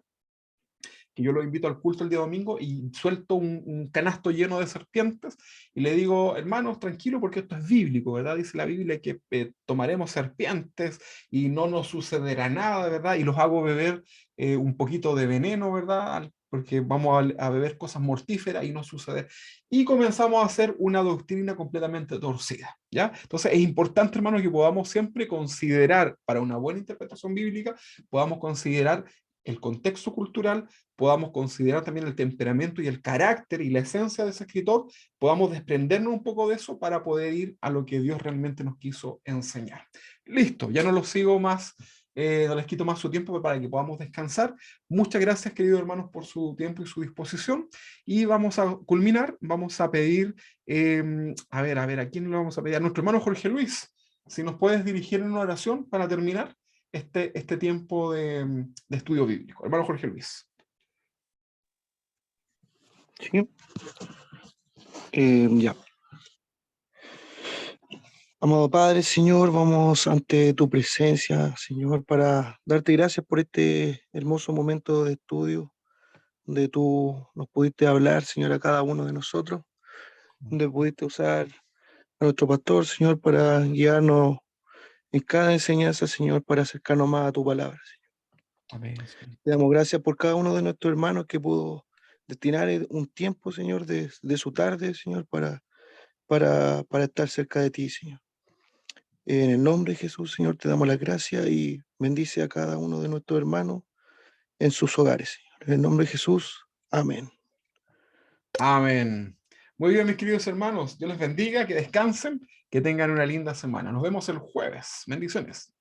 que yo lo invito al culto el día domingo y suelto un canasto lleno de serpientes y le digo, hermanos, tranquilo, porque esto es bíblico, ¿verdad? Dice la Biblia que tomaremos serpientes y no nos sucederá nada, ¿verdad? Y los hago beber un poquito de veneno, ¿verdad? Porque vamos a beber cosas mortíferas y no sucede. Y comenzamos a hacer una doctrina completamente torcida, ¿ya? Entonces es importante, hermanos, que podamos siempre considerar, para una buena interpretación bíblica, podamos considerar el contexto cultural, podamos considerar también el temperamento y el carácter y la esencia de ese escritor, podamos desprendernos un poco de eso para poder ir a lo que Dios realmente nos quiso enseñar. Listo, ya no los sigo más, no les quito más su tiempo para que podamos descansar. Muchas gracias, queridos hermanos, por su tiempo y su disposición. Y vamos a culminar, vamos a pedir, a ver, ¿a quién le vamos a pedir? A nuestro hermano Jorge Luis, si nos puedes dirigir en una oración para terminar este tiempo de estudio bíblico. Hermano Jorge Luis. Sí. Ya. Amado Padre, Señor, vamos ante tu presencia, Señor, para darte gracias por este hermoso momento de estudio, donde tú nos pudiste hablar, Señor, a cada uno de nosotros, donde pudiste usar a nuestro pastor, Señor, para guiarnos en cada enseñanza, Señor, para acercarnos más a tu palabra, Señor. Amén. Te damos gracias por cada uno de nuestros hermanos que pudo destinar un tiempo, Señor, de su tarde, Señor, para estar cerca de ti, Señor. En el nombre de Jesús, Señor, te damos las gracias y bendice a cada uno de nuestros hermanos en sus hogares, Señor. En el nombre de Jesús, amén. Amén. Muy bien, mis queridos hermanos, Dios les bendiga, que descansen, que tengan una linda semana. Nos vemos el jueves. Bendiciones.